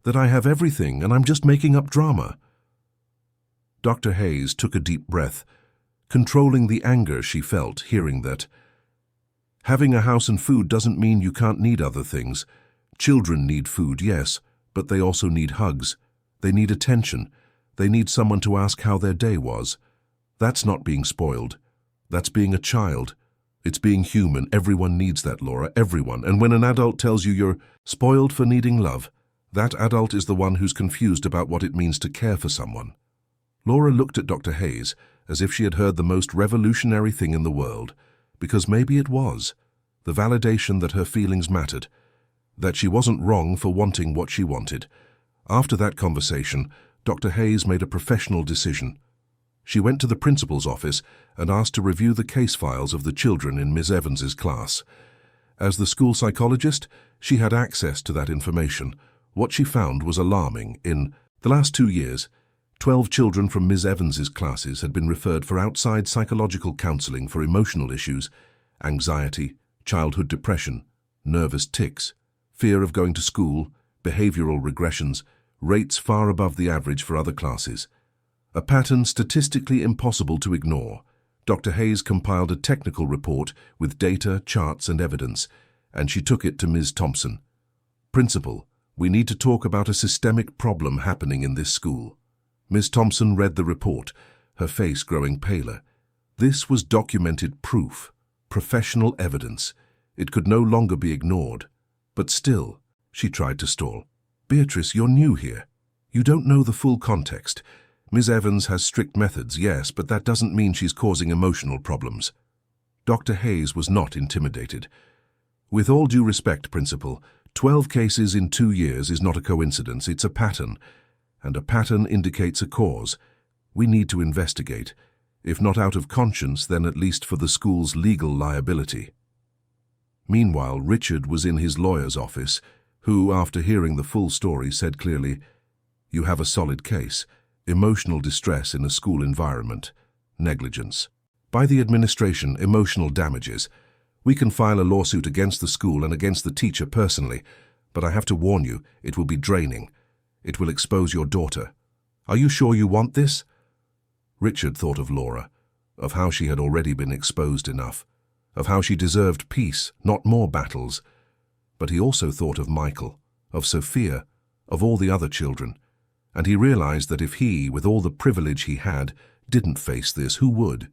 that I have everything and I'm just making up drama." Dr. Hayes took a deep breath, controlling the anger she felt hearing that. "Having a house and food doesn't mean you can't need other things. Children need food, yes, but they also need hugs. They need attention. They need someone to ask how their day was. That's not being spoiled. That's being a child. It's being human. Everyone needs that, Laura, everyone. And when an adult tells you you're spoiled for needing love, that adult is the one who's confused about what it means to care for someone." Laura looked at Dr. Hayes as if she had heard the most revolutionary thing in the world, because maybe it was, the validation that her feelings mattered, that she wasn't wrong for wanting what she wanted. After that conversation, Dr. Hayes made a professional decision. She went to the principal's office and asked to review the case files of the children in Ms. Evans's class. As the school psychologist, she had access to that information. What she found was alarming. In the last 2 years, 12 children from Ms. Evans's classes had been referred for outside psychological counseling for emotional issues, anxiety, childhood depression, nervous tics, fear of going to school, behavioral regressions, rates far above the average for other classes. A pattern statistically impossible to ignore. Dr. Hayes compiled a technical report with data, charts, and evidence, and she took it to Ms. Thompson. "Principal, we need to talk about a systemic problem happening in this school." Ms. Thompson read the report, her face growing paler. This was documented proof, professional evidence. It could no longer be ignored. But still, she tried to stall. "Beatrice, you're new here. You don't know the full context. Ms. Evans has strict methods, yes, but that doesn't mean she's causing emotional problems." Dr. Hayes was not intimidated. "With all due respect, Principal, 12 cases in 2 years is not a coincidence, it's a pattern. And a pattern indicates a cause. We need to investigate, if not out of conscience, then at least for the school's legal liability." Meanwhile, Richard was in his lawyer's office, who, after hearing the full story, said clearly, "You have a solid case. emotional distress in a school environment, negligence. By the administration, emotional damages. We can file a lawsuit against the school and against the teacher personally, but I have to warn you, it will be draining. It will expose your daughter. Are you sure you want this? Richard thought of Laura, of how she had already been exposed enough, of how she deserved peace, not more battles. But he also thought of Michael, of Sophia, of all the other children, and he realized that if he, with all the privilege he had, didn't face this, who would?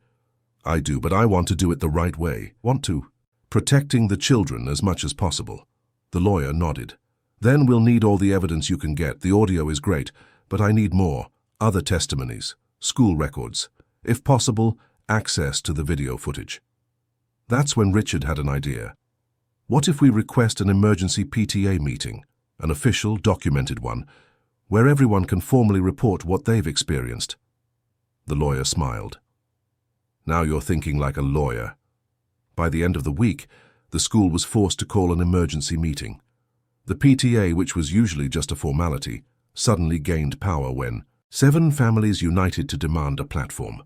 I do, but I want to do it the right way. Want to? Protecting the children as much as possible. The lawyer nodded. Then we'll need all the evidence you can get. The audio is great, but I need more. Other testimonies, school records. If possible, access to the video footage. That's when Richard had an idea. What if we request an emergency PTA meeting, an official, documented one, where everyone can formally report what they've experienced? The lawyer smiled. Now you're thinking like a lawyer. By the end of the week, the school was forced to call an emergency meeting. The PTA, which was usually just a formality, suddenly gained power when 7 families united to demand a platform.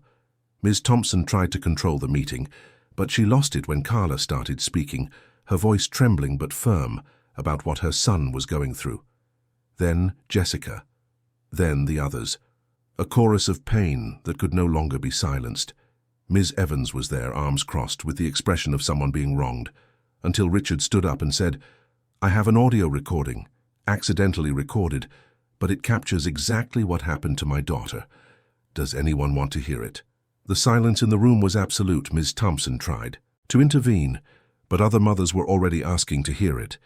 Ms. Thompson tried to control the meeting, but she lost it when Carla started speaking, her voice trembling but firm about what her son was going through. Then Jessica. Then the others. A chorus of pain that could no longer be silenced. Ms. Evans was there, arms crossed, with the expression of someone being wronged, until Richard stood up and said, I have an audio recording, accidentally recorded, but it captures exactly what happened to my daughter. Does anyone want to hear it? The silence in the room was absolute. Ms. Thompson tried to intervene, but other mothers were already asking to hear it.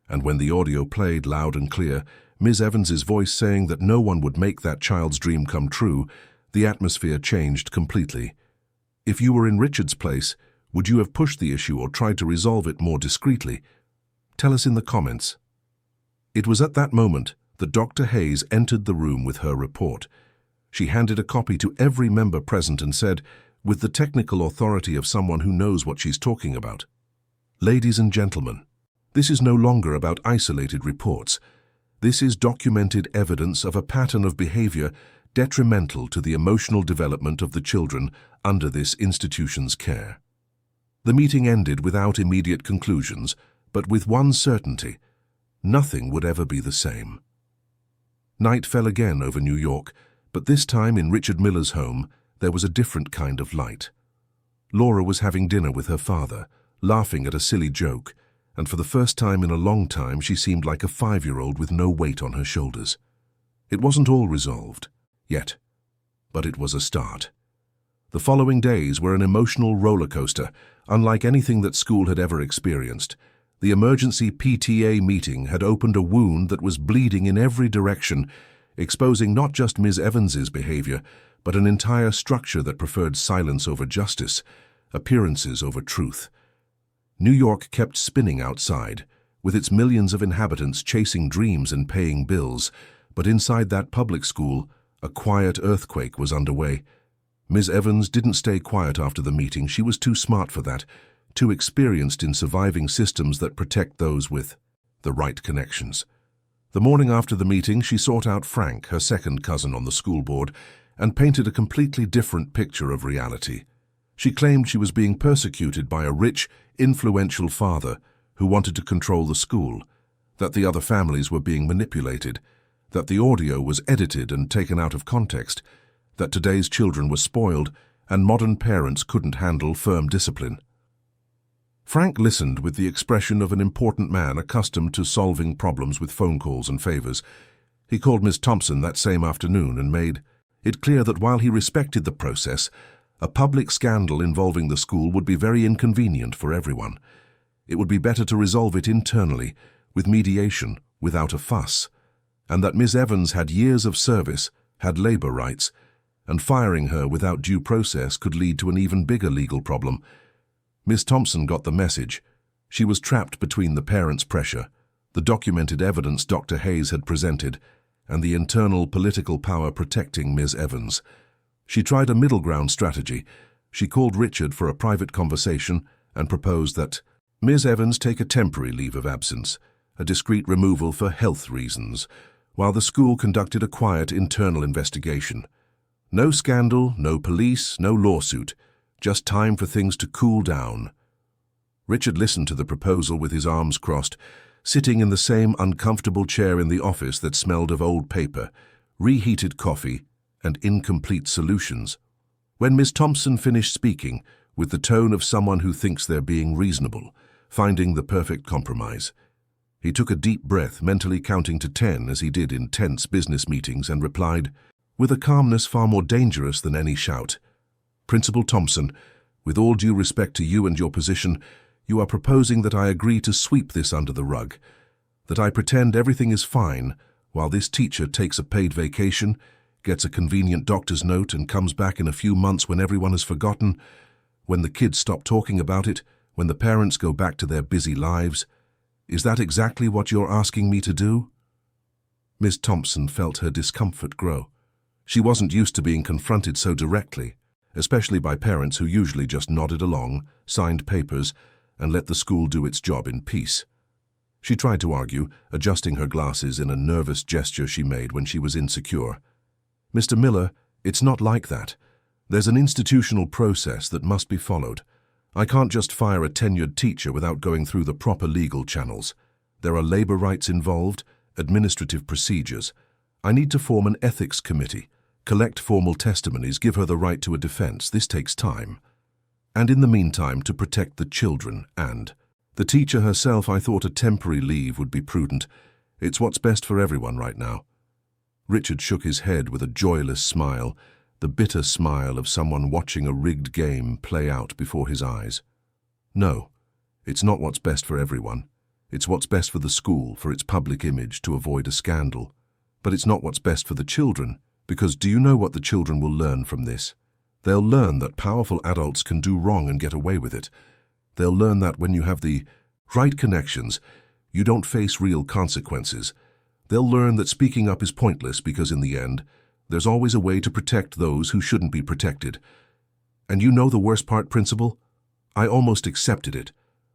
And when the audio played loud and clear, Ms. Evans's voice saying that no one would make that child's dream come true, the atmosphere changed completely. If you were in Richard's place, would you have pushed the issue or tried to resolve it more discreetly? Tell us in the comments. It was at that moment that Dr. Hayes entered the room with her report. She handed a copy to every member present and said, with the technical authority of someone who knows what she's talking about, Ladies and gentlemen, this is no longer about isolated reports. This is documented evidence of a pattern of behavior detrimental to the emotional development of the children under this institution's care. The meeting ended without immediate conclusions, but with one certainty: nothing would ever be the same. Night fell again over New York, but this time in Richard Miller's home there was a different kind of light. Laura was having dinner with her father, laughing at a silly joke, and for the first time in a long time she seemed like a 5-year-old with no weight on her shoulders. It wasn't all resolved, yet, but it was a start. The following days were an emotional roller coaster, unlike anything that school had ever experienced. The emergency PTA meeting had opened a wound that was bleeding in every direction, exposing not just Ms. Evans's behavior, but an entire structure that preferred silence over justice, appearances over truth. New York kept spinning outside, with its millions of inhabitants chasing dreams and paying bills, but inside that public school, a quiet earthquake was underway. Ms. Evans didn't stay quiet after the meeting. She was too smart for that, too experienced in surviving systems that protect those with the right connections. The morning after the meeting, she sought out Frank, her second cousin on the school board, and painted a completely different picture of reality. She claimed she was being persecuted by a rich, influential father who wanted to control the school, that the other families were being manipulated, that the audio was edited and taken out of context, that today's children were spoiled and modern parents couldn't handle firm discipline. Frank listened with the expression of an important man accustomed to solving problems with phone calls and favors. He called Miss Thompson that same afternoon and made it clear that while he respected the process, a public scandal involving the school would be very inconvenient for everyone. It would be better to resolve it internally, with mediation, without a fuss, and that Miss Evans had years of service, had labor rights, and firing her without due process could lead to an even bigger legal problem. Miss Thompson got the message. She was trapped between the parents' pressure, the documented evidence Dr. Hayes had presented, and the internal political power protecting Ms. Evans. She tried a middle ground strategy. She called Richard for a private conversation and proposed that Ms. Evans take a temporary leave of absence, a discreet removal for health reasons, while the school conducted a quiet internal investigation. No scandal, no police, no lawsuit, just time for things to cool down. Richard listened to the proposal with his arms crossed, sitting in the same uncomfortable chair in the office that smelled of old paper, reheated coffee, and incomplete solutions. When Miss Thompson finished speaking, with the tone of someone who thinks they're being reasonable, finding the perfect compromise, he took a deep breath, mentally counting to 10 as he did in tense business meetings, and replied, with a calmness far more dangerous than any shout, "Principal Thompson, with all due respect to you and your position, you are proposing that I agree to sweep this under the rug, that I pretend everything is fine while this teacher takes a paid vacation, gets a convenient doctor's note, and comes back in a few months when everyone has forgotten, when the kids stop talking about it, when the parents go back to their busy lives. Is that exactly what you're asking me to do?" Miss Thompson felt her discomfort grow. She wasn't used to being confronted so directly, especially by parents who usually just nodded along, signed papers, and let the school do its job in peace. She tried to argue, adjusting her glasses in a nervous gesture she made when she was insecure. "Mr. Miller, it's not like that. There's an institutional process that must be followed. I can't just fire a tenured teacher without going through the proper legal channels. There are labor rights involved, administrative procedures. I need to form an ethics committee, collect formal testimonies, give her the right to a defense. This takes time. And in the meantime, to protect the children and the teacher herself, I thought a temporary leave would be prudent. It's what's best for everyone right now." Richard shook his head with a joyless smile, the bitter smile of someone watching a rigged game play out before his eyes. "No, it's not what's best for everyone. It's what's best for the school, for its public image, to avoid a scandal. But it's not what's best for the children, because do you know what the children will learn from this? They'll learn that powerful adults can do wrong and get away with it. They'll learn that when you have the right connections, you don't face real consequences. They'll learn that speaking up is pointless because in the end, there's always a way to protect those who shouldn't be protected. And you know the worst part, Principal? I almost accepted it.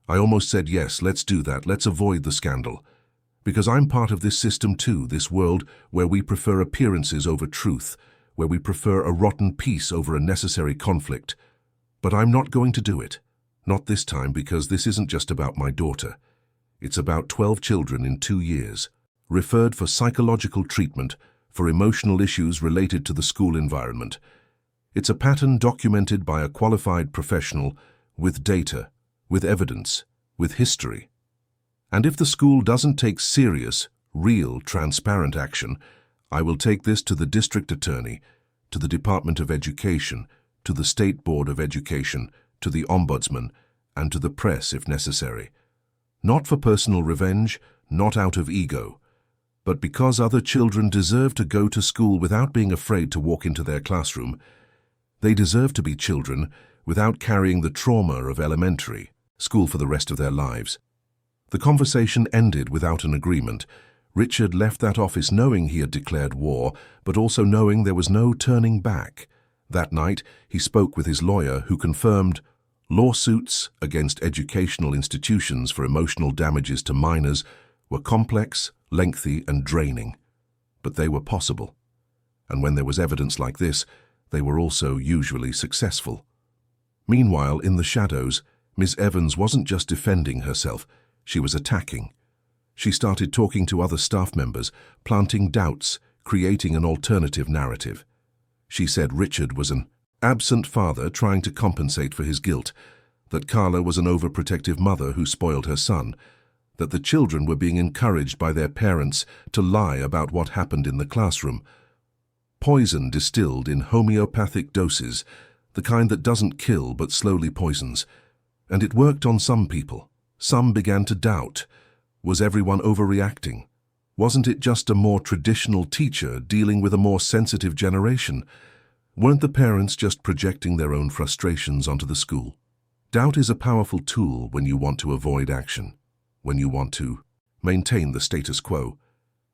I almost said, yes, let's do that, let's avoid the scandal. Because I'm part of this system too, this world where we prefer appearances over truth, where we prefer a rotten peace over a necessary conflict. But I'm not going to do it. Not this time, because this isn't just about my daughter. It's about 12 children in 2 years, referred for psychological treatment, for emotional issues related to the school environment. It's a pattern documented by a qualified professional, with data, with evidence, with history. And if the school doesn't take serious, real, transparent action, I will take this to the district attorney, to the Department of Education, to the State Board of Education, to the Ombudsman, and to the press if necessary. Not for personal revenge, not out of ego, but because other children deserve to go to school without being afraid to walk into their classroom. They deserve to be children without carrying the trauma of elementary school for the rest of their lives. The conversation ended without an agreement. Richard left that office knowing he had declared war, but also knowing there was no turning back. That night, he spoke with his lawyer, who confirmed lawsuits against educational institutions for emotional damages to minors were complex, lengthy, and draining. But they were possible. And when there was evidence like this, they were also usually successful. Meanwhile, in the shadows, Miss Evans wasn't just defending herself, she was attacking. She started talking to other staff members, planting doubts, creating an alternative narrative. She said Richard was an absent father trying to compensate for his guilt, that Carla was an overprotective mother who spoiled her son, that the children were being encouraged by their parents to lie about what happened in the classroom. Poison distilled in homeopathic doses, the kind that doesn't kill but slowly poisons. And it worked on some people. Some began to doubt. Was everyone overreacting? Wasn't it just a more traditional teacher dealing with a more sensitive generation? Weren't the parents just projecting their own frustrations onto the school? Doubt is a powerful tool when you want to avoid action, when you want to maintain the status quo.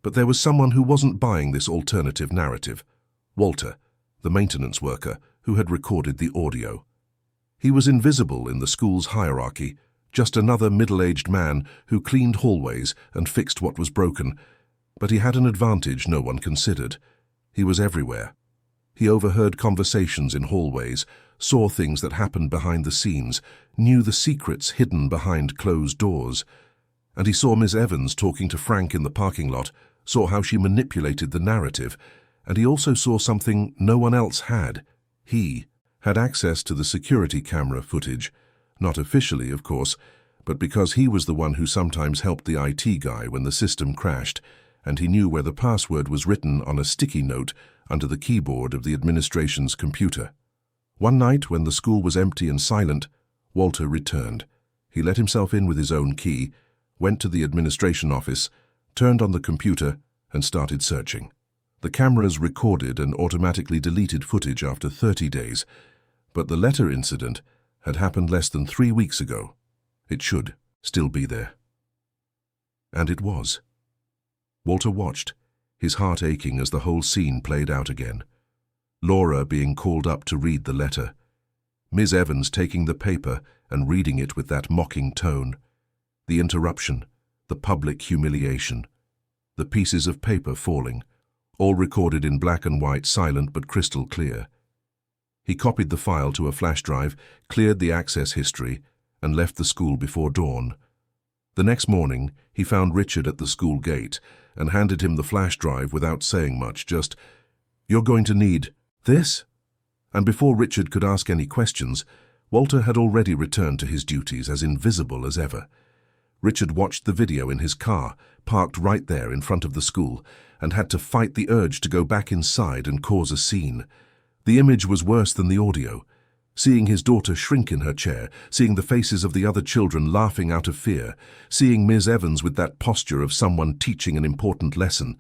But there was someone who wasn't buying this alternative narrative. Walter, the maintenance worker, who had recorded the audio. He was invisible in the school's hierarchy, just another middle-aged man who cleaned hallways and fixed what was broken. But he had an advantage no one considered. He was everywhere. He overheard conversations in hallways, saw things that happened behind the scenes, knew the secrets hidden behind closed doors. And he saw Miss Evans talking to Frank in the parking lot, saw how she manipulated the narrative, and he also saw something no one else had. He had access to the security camera footage, not officially, of course, but because he was the one who sometimes helped the IT guy when the system crashed, and he knew where the password was written on a sticky note under the keyboard of the administration's computer. One night, when the school was empty and silent, Walter returned. He let himself in with his own key, went to the administration office, turned on the computer, and started searching. The cameras recorded and automatically deleted footage after 30 days, but the letter incident had happened less than 3 weeks ago. It should still be there. And it was. Walter watched, his heart aching as the whole scene played out again. Laura being called up to read the letter. Ms. Evans taking the paper and reading it with that mocking tone. The interruption, the public humiliation. The pieces of paper falling, all recorded in black and white, silent but crystal clear. He copied the file to a flash drive, cleared the access history, and left the school before dawn. The next morning, he found Richard at the school gate and handed him the flash drive without saying much, just, "You're going to need this?" And before Richard could ask any questions, Walter had already returned to his duties as invisible as ever. Richard watched the video in his car, parked right there in front of the school, and had to fight the urge to go back inside and cause a scene. The image was worse than the audio. Seeing his daughter shrink in her chair, seeing the faces of the other children laughing out of fear, seeing Ms. Evans with that posture of someone teaching an important lesson.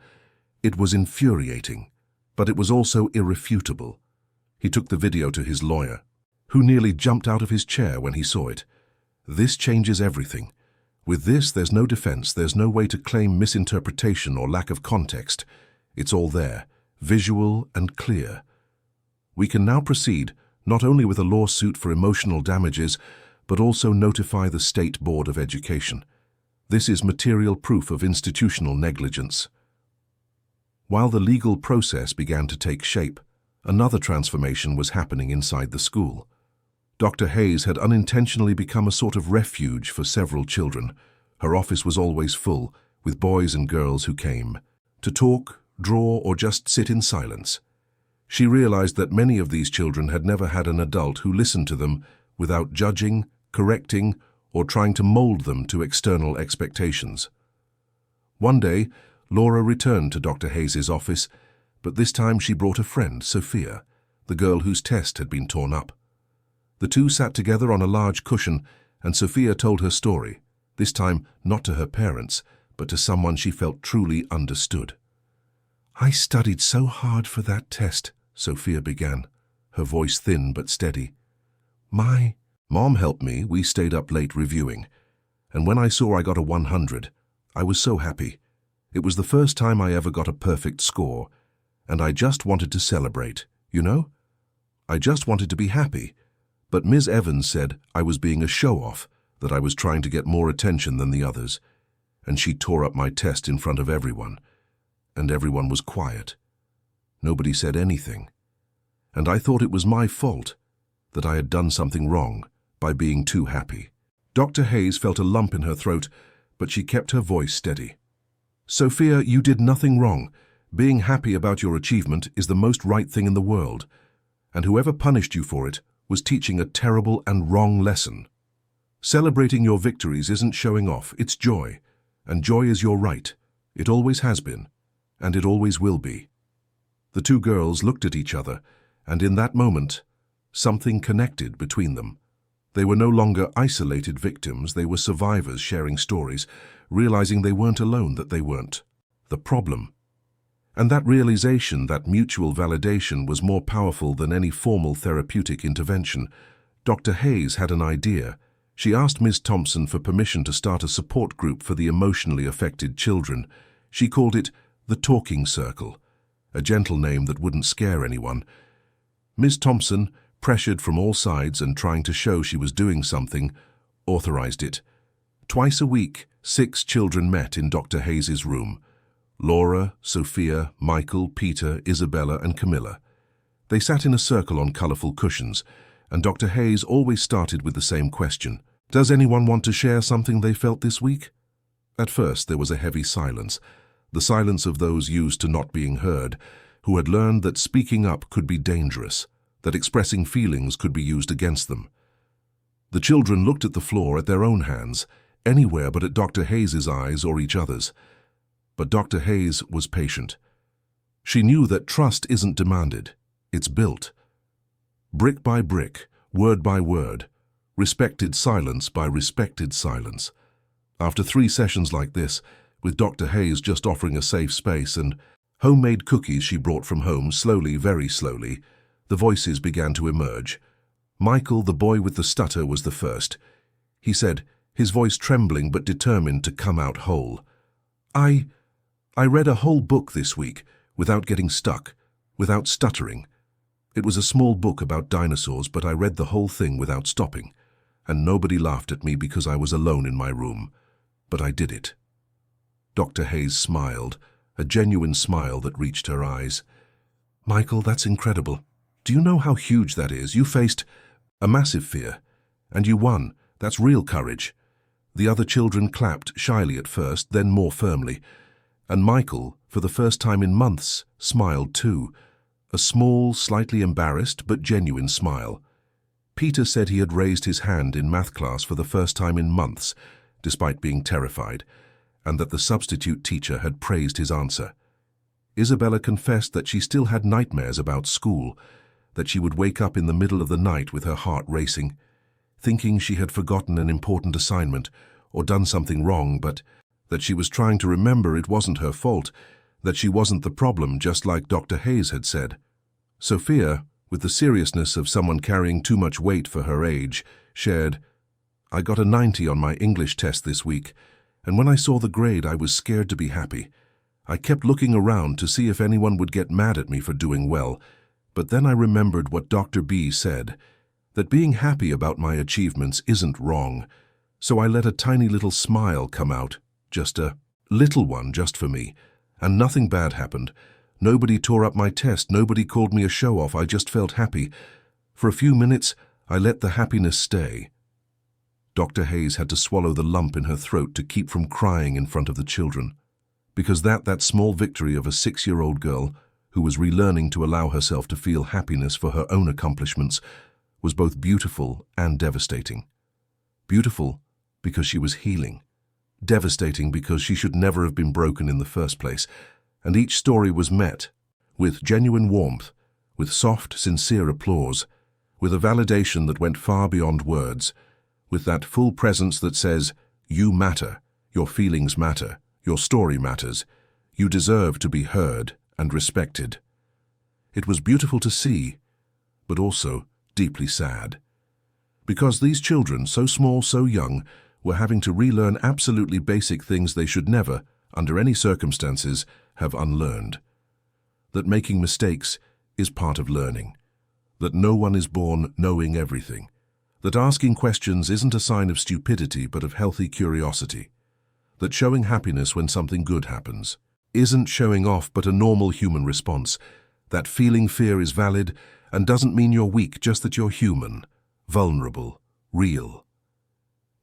It was infuriating, but it was also irrefutable. He took the video to his lawyer, who nearly jumped out of his chair when he saw it. This changes everything. With this, there's no defense, there's no way to claim misinterpretation or lack of context. It's all there, visual and clear. We can now proceed not only with a lawsuit for emotional damages, but also notify the State Board of Education. This is material proof of institutional negligence. While the legal process began to take shape, another transformation was happening inside the school. Dr. Hayes had unintentionally become a sort of refuge for several children. Her office was always full, with boys and girls who came to talk, draw, or just sit in silence. She realized that many of these children had never had an adult who listened to them without judging, correcting, or trying to mold them to external expectations. One day, Laura returned to Dr. Hayes's office, but this time she brought a friend, Sophia, the girl whose test had been torn up. The two sat together on a large cushion, and Sophia told her story, this time not to her parents, but to someone she felt truly understood. "I studied so hard for that test," Sophia began, her voice thin but steady. "My mom helped me. We stayed up late reviewing. And when I saw I got a 100, I was so happy. It was the first time I ever got a perfect score, and I just wanted to celebrate, you know? I just wanted to be happy. But Ms. Evans said I was being a show-off, that I was trying to get more attention than the others, and she tore up my test in front of everyone, and everyone was quiet. Nobody said anything, and I thought it was my fault, that I had done something wrong by being too happy." Dr. Hayes felt a lump in her throat, but she kept her voice steady. "Sophia, you did nothing wrong. Being happy about your achievement is the most right thing in the world, and whoever punished you for it was teaching a terrible and wrong lesson. Celebrating your victories isn't showing off, it's joy, and joy is your right. It always has been, and it always will be." The two girls looked at each other, and in that moment, something connected between them. They were no longer isolated victims, they were survivors sharing stories, realizing they weren't alone, that they weren't the problem. And that realization, that mutual validation, was more powerful than any formal therapeutic intervention. Dr. Hayes had an idea. She asked Ms. Thompson for permission to start a support group for the emotionally affected children. She called it the Talking Circle, a gentle name that wouldn't scare anyone. Ms. Thompson, pressured from all sides and trying to show she was doing something, authorized it. Twice a week, 6 children met in Dr. Hayes's room. Laura, Sophia, Michael, Peter, Isabella, and Camilla. They sat in a circle on colourful cushions, and Dr. Hayes always started with the same question. Does anyone want to share something they felt this week? At first there was a heavy silence, the silence of those used to not being heard, who had learned that speaking up could be dangerous, that expressing feelings could be used against them. The children looked at the floor, at their own hands, anywhere but at Dr. Hayes's eyes or each other's. But Dr. Hayes was patient. She knew that trust isn't demanded, it's built. Brick by brick, word by word, respected silence by respected silence. After 3 sessions like this, with Dr. Hayes just offering a safe space and homemade cookies she brought from home, slowly, very slowly, the voices began to emerge. Michael, the boy with the stutter, was the first. He said, his voice trembling but determined to come out whole. I read a whole book this week, without getting stuck, without stuttering. It was a small book about dinosaurs, but I read the whole thing without stopping, and nobody laughed at me because I was alone in my room. But I did it. Dr. Hayes smiled, a genuine smile that reached her eyes. Michael, that's incredible. Do you know how huge that is? You faced a massive fear, and you won. That's real courage. The other children clapped, shyly at first, then more firmly. And Michael, for the first time in months, smiled too. A small, slightly embarrassed but genuine smile. Peter said he had raised his hand in math class for the first time in months, despite being terrified, and that the substitute teacher had praised his answer. Isabella confessed that she still had nightmares about school, that she would wake up in the middle of the night with her heart racing, thinking she had forgotten an important assignment or done something wrong, but that she was trying to remember it wasn't her fault, that she wasn't the problem, just like Dr. Hayes had said. Sophia, with the seriousness of someone carrying too much weight for her age, shared, I got a 90 on my English test this week, and when I saw the grade I was scared to be happy. I kept looking around to see if anyone would get mad at me for doing well, but then I remembered what Dr. B said, that being happy about my achievements isn't wrong, so I let a tiny little smile come out, just a little one just for me, and nothing bad happened. Nobody tore up my test, nobody called me a show-off, I just felt happy. For a few minutes, I let the happiness stay. Dr. Hayes had to swallow the lump in her throat to keep from crying in front of the children, because that small victory of a 6-year-old girl who was relearning to allow herself to feel happiness for her own accomplishments was both beautiful and devastating. Beautiful because she was healing, devastating because she should never have been broken in the first place, and each story was met with genuine warmth, with soft, sincere applause, with a validation that went far beyond words, with that full presence that says, you matter, your feelings matter, your story matters, you deserve to be heard and respected. It was beautiful to see, but also deeply sad. Because these children, so small, so young, were having to relearn absolutely basic things they should never, under any circumstances, have unlearned. That making mistakes is part of learning. That no one is born knowing everything. That asking questions isn't a sign of stupidity but of healthy curiosity. That showing happiness when something good happens isn't showing off but a normal human response. That feeling fear is valid and doesn't mean you're weak, just that you're human, vulnerable, real.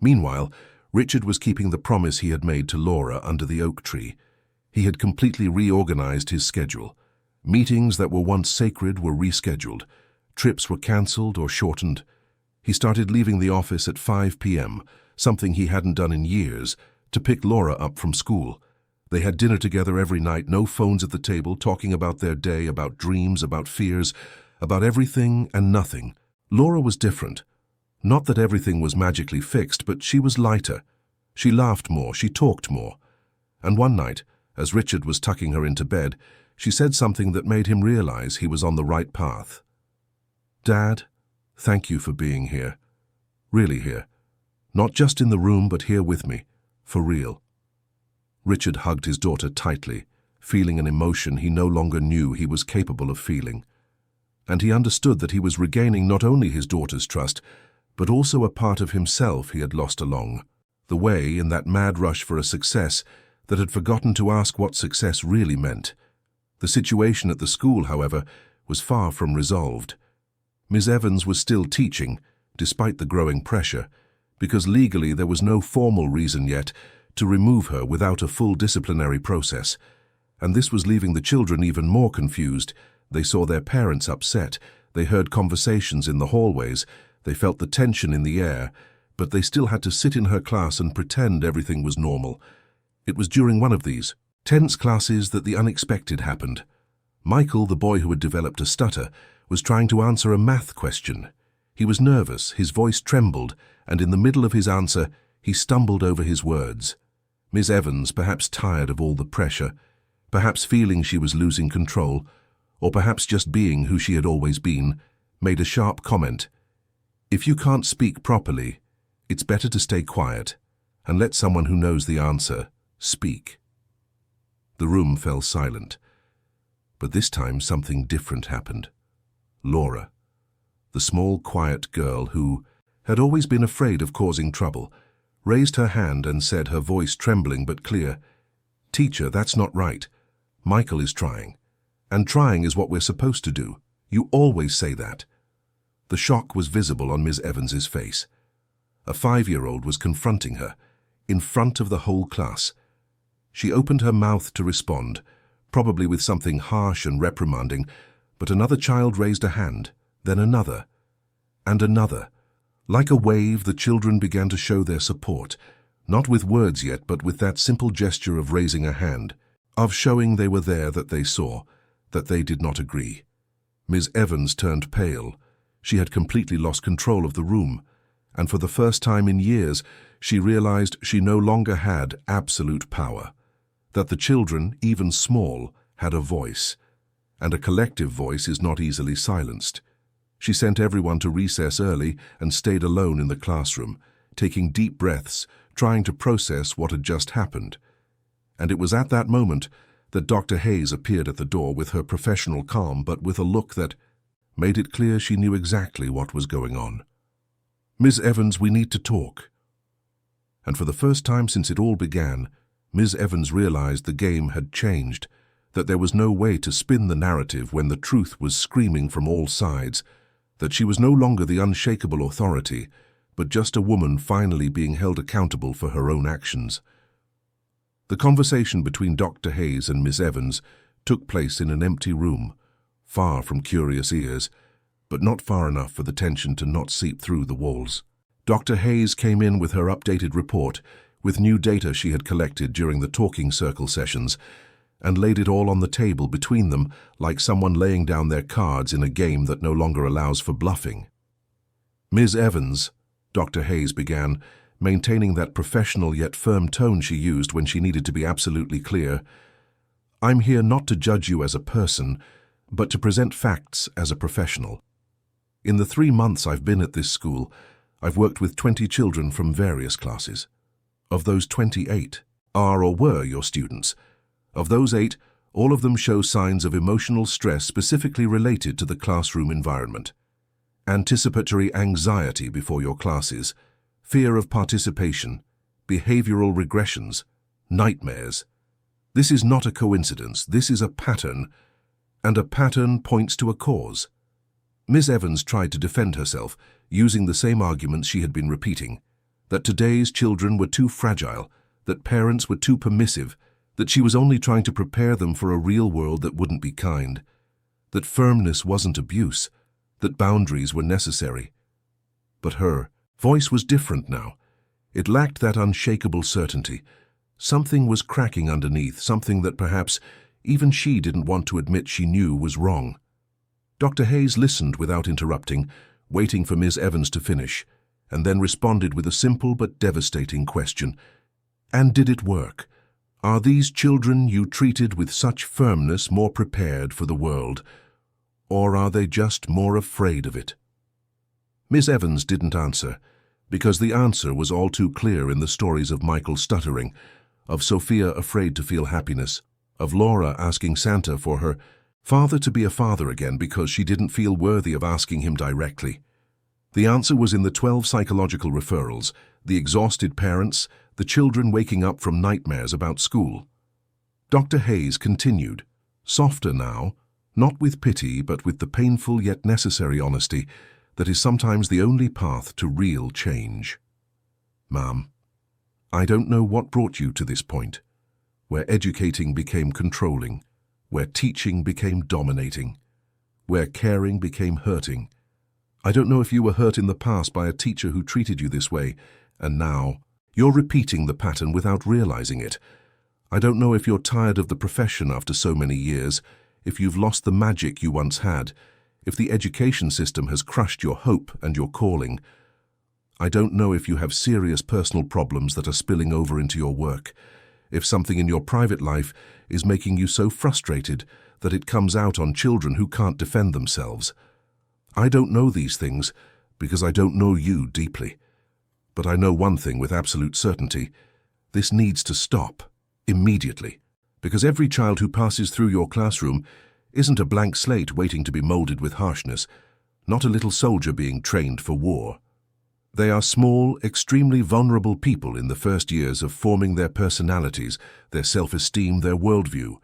Meanwhile, Richard was keeping the promise he had made to Laura under the oak tree. He had completely reorganized his schedule. Meetings that were once sacred were rescheduled. Trips were cancelled or shortened. He started leaving the office at 5 p.m., something he hadn't done in years, to pick Laura up from school. They had dinner together every night, no phones at the table, talking about their day, about dreams, about fears, about everything and nothing. Laura was different. Not that everything was magically fixed, but she was lighter. She laughed more, she talked more. And one night, as Richard was tucking her into bed, she said something that made him realize he was on the right path. Dad, thank you for being here. Really here. Not just in the room, but here with me. For real. Richard hugged his daughter tightly, feeling an emotion he no longer knew he was capable of feeling. And he understood that he was regaining not only his daughter's trust, but also a part of himself he had lost along the way in that mad rush for a success that had forgotten to ask what success really meant. The situation at the school, however, was far from resolved. Ms. Evans was still teaching, despite the growing pressure, because legally there was no formal reason yet to remove her without a full disciplinary process. And this was leaving the children even more confused. They saw their parents upset, they heard conversations in the hallways, they felt the tension in the air, but they still had to sit in her class and pretend everything was normal. It was during one of these tense classes that the unexpected happened. Michael, the boy who had developed a stutter, was trying to answer a math question. He was nervous, his voice trembled, and in the middle of his answer, he stumbled over his words. Miss Evans, perhaps tired of all the pressure, perhaps feeling she was losing control, or perhaps just being who she had always been, made a sharp comment. "If you can't speak properly, it's better to stay quiet and let someone who knows the answer speak." The room fell silent, but this time something different happened. Laura, the small, quiet girl who had always been afraid of causing trouble, raised her hand and said, her voice trembling but clear, "Teacher, that's not right. Michael is trying. And trying is what we're supposed to do. You always say that." The shock was visible on Miss Evans's face. A 5-year-old was confronting her, in front of the whole class. She opened her mouth to respond, probably with something harsh and reprimanding, but another child raised a hand, then another, and another. Like a wave, the children began to show their support, not with words yet, but with that simple gesture of raising a hand, of showing they were there, that they saw, that they did not agree. Miss Evans turned pale. She had completely lost control of the room, and for the first time in years, she realized she no longer had absolute power, that the children, even small, had a voice, and a collective voice is not easily silenced. She sent everyone to recess early and stayed alone in the classroom, taking deep breaths, trying to process what had just happened. And it was at that moment that Dr. Hayes appeared at the door with her professional calm, but with a look that made it clear she knew exactly what was going on. "Miss Evans, we need to talk." And for the first time since it all began, Miss Evans realized the game had changed, that there was no way to spin the narrative when the truth was screaming from all sides, that she was no longer the unshakable authority, but just a woman finally being held accountable for her own actions. The conversation between Dr. Hayes and Miss Evans took place in an empty room, far from curious ears, but not far enough for the tension to not seep through the walls. Dr. Hayes came in with her updated report, with new data she had collected during the talking circle sessions, and laid it all on the table between them like someone laying down their cards in a game that no longer allows for bluffing. "Ms. Evans," Dr. Hayes began, maintaining that professional yet firm tone she used when she needed to be absolutely clear, "I'm here not to judge you as a person, but to present facts as a professional. In the 3 months I've been at this school, I've worked with 20 children from various classes. Of those 28 are or were your students. Of those 8, all of them show signs of emotional stress specifically related to the classroom environment. Anticipatory anxiety before your classes, fear of participation, behavioral regressions, nightmares. This is not a coincidence, this is a pattern, and a pattern points to a cause." Miss Evans tried to defend herself, using the same arguments she had been repeating, that today's children were too fragile, that parents were too permissive, that she was only trying to prepare them for a real world that wouldn't be kind, that firmness wasn't abuse, that boundaries were necessary. But her voice was different now. It lacked that unshakable certainty. Something was cracking underneath, something that perhaps even she didn't want to admit she knew was wrong. Dr. Hayes listened without interrupting, waiting for Miss Evans to finish, and then responded with a simple but devastating question. "And did it work? Are these children you treated with such firmness more prepared for the world, or are they just more afraid of it?" Miss Evans didn't answer, because the answer was all too clear in the stories of Michael stuttering, of Sophia afraid to feel happiness, of Laura asking Santa for her father to be a father again because she didn't feel worthy of asking him directly. The answer was in the 12 psychological referrals, the exhausted parents, the children waking up from nightmares about school. Dr. Hayes continued, softer now, not with pity but with the painful yet necessary honesty that is sometimes the only path to real change. Ma'am, I don't know what brought you to this point, where educating became controlling, where teaching became dominating, where caring became hurting. I don't know if you were hurt in the past by a teacher who treated you this way, and now you're repeating the pattern without realizing it. I don't know if you're tired of the profession after so many years, if you've lost the magic you once had, if the education system has crushed your hope and your calling. I don't know if you have serious personal problems that are spilling over into your work, if something in your private life is making you so frustrated that it comes out on children who can't defend themselves. I don't know these things because I don't know you deeply. But I know one thing with absolute certainty. This needs to stop, immediately, because every child who passes through your classroom isn't a blank slate waiting to be molded with harshness, not a little soldier being trained for war. They are small, extremely vulnerable people in the first years of forming their personalities, their self-esteem, their worldview.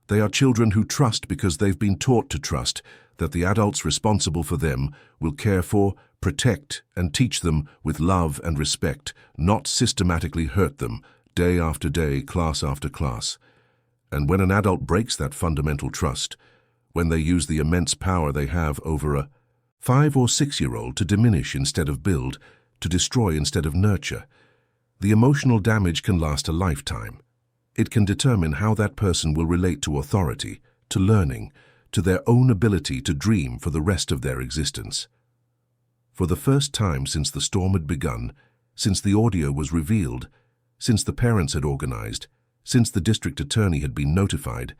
They are children who trust because they've been taught to trust that the adults responsible for them will care for, protect, and teach them with love and respect, not systematically hurt them, day after day, class after class. And when an adult breaks that fundamental trust, when they use the immense power they have over a 5- or 6-year-old to diminish instead of build, to destroy instead of nurture, the emotional damage can last a lifetime. It can determine how that person will relate to authority, to learning, to their own ability to dream for the rest of their existence. For the first time since the storm had begun, since the audio was revealed, since the parents had organized, since the district attorney had been notified,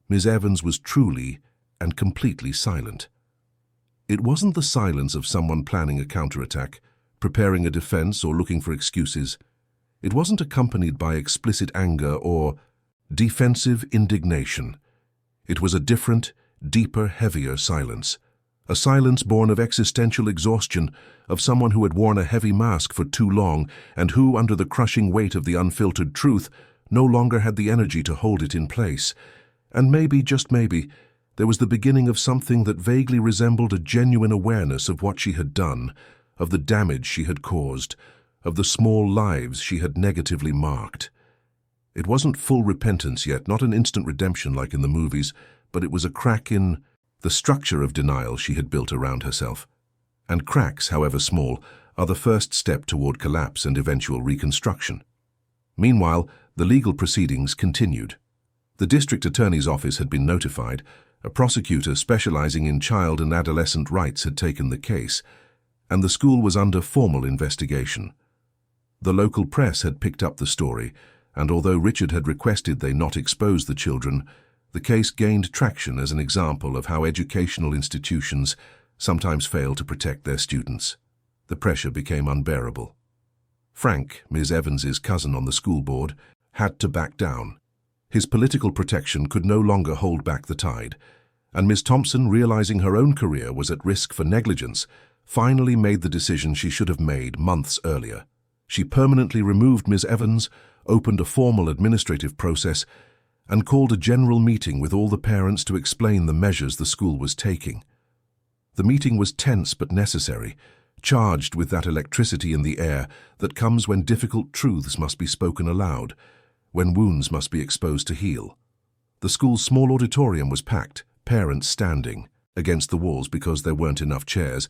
Ms. Evans was truly and completely silent. It wasn't the silence of someone planning a counterattack, preparing a defense or looking for excuses. It wasn't accompanied by explicit anger or defensive indignation. It was a different, deeper, heavier silence. A silence born of existential exhaustion, of someone who had worn a heavy mask for too long and who, under the crushing weight of the unfiltered truth, no longer had the energy to hold it in place. And maybe, just maybe, there was the beginning of something that vaguely resembled a genuine awareness of what she had done, of the damage she had caused, of the small lives she had negatively marked. It wasn't full repentance yet, not an instant redemption like in the movies, but it was a crack in the structure of denial she had built around herself. And cracks, however small, are the first step toward collapse and eventual reconstruction. Meanwhile, the legal proceedings continued. The district attorney's office had been notified. A prosecutor specializing in child and adolescent rights had taken the case, and the school was under formal investigation. The local press had picked up the story, and although Richard had requested they not expose the children, the case gained traction as an example of how educational institutions sometimes fail to protect their students. The pressure became unbearable. Frank, Ms. Evans's cousin on the school board, had to back down. His political protection could no longer hold back the tide, and Ms. Thompson, realizing her own career was at risk for negligence, finally made the decision she should have made months earlier. She permanently removed Ms. Evans, opened a formal administrative process, and called a general meeting with all the parents to explain the measures the school was taking. The meeting was tense but necessary, charged with that electricity in the air that comes when difficult truths must be spoken aloud, when wounds must be exposed to heal. The school's small auditorium was packed, parents standing against the walls because there weren't enough chairs,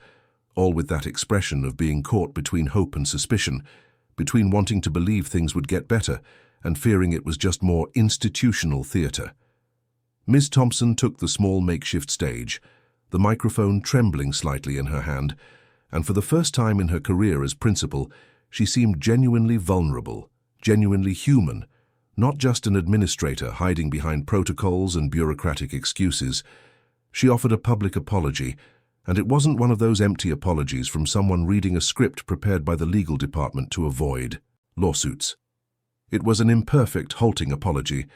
all with that expression of being caught between hope and suspicion, between wanting to believe things would get better and fearing it was just more institutional theater. Ms. Thompson took the small makeshift stage, the microphone trembling slightly in her hand, and for the first time in her career as principal, she seemed genuinely vulnerable, genuinely human, not just an administrator hiding behind protocols and bureaucratic excuses. She offered a public apology, and it wasn't one of those empty apologies from someone reading a script prepared by the legal department to avoid lawsuits. It was an imperfect, halting apology,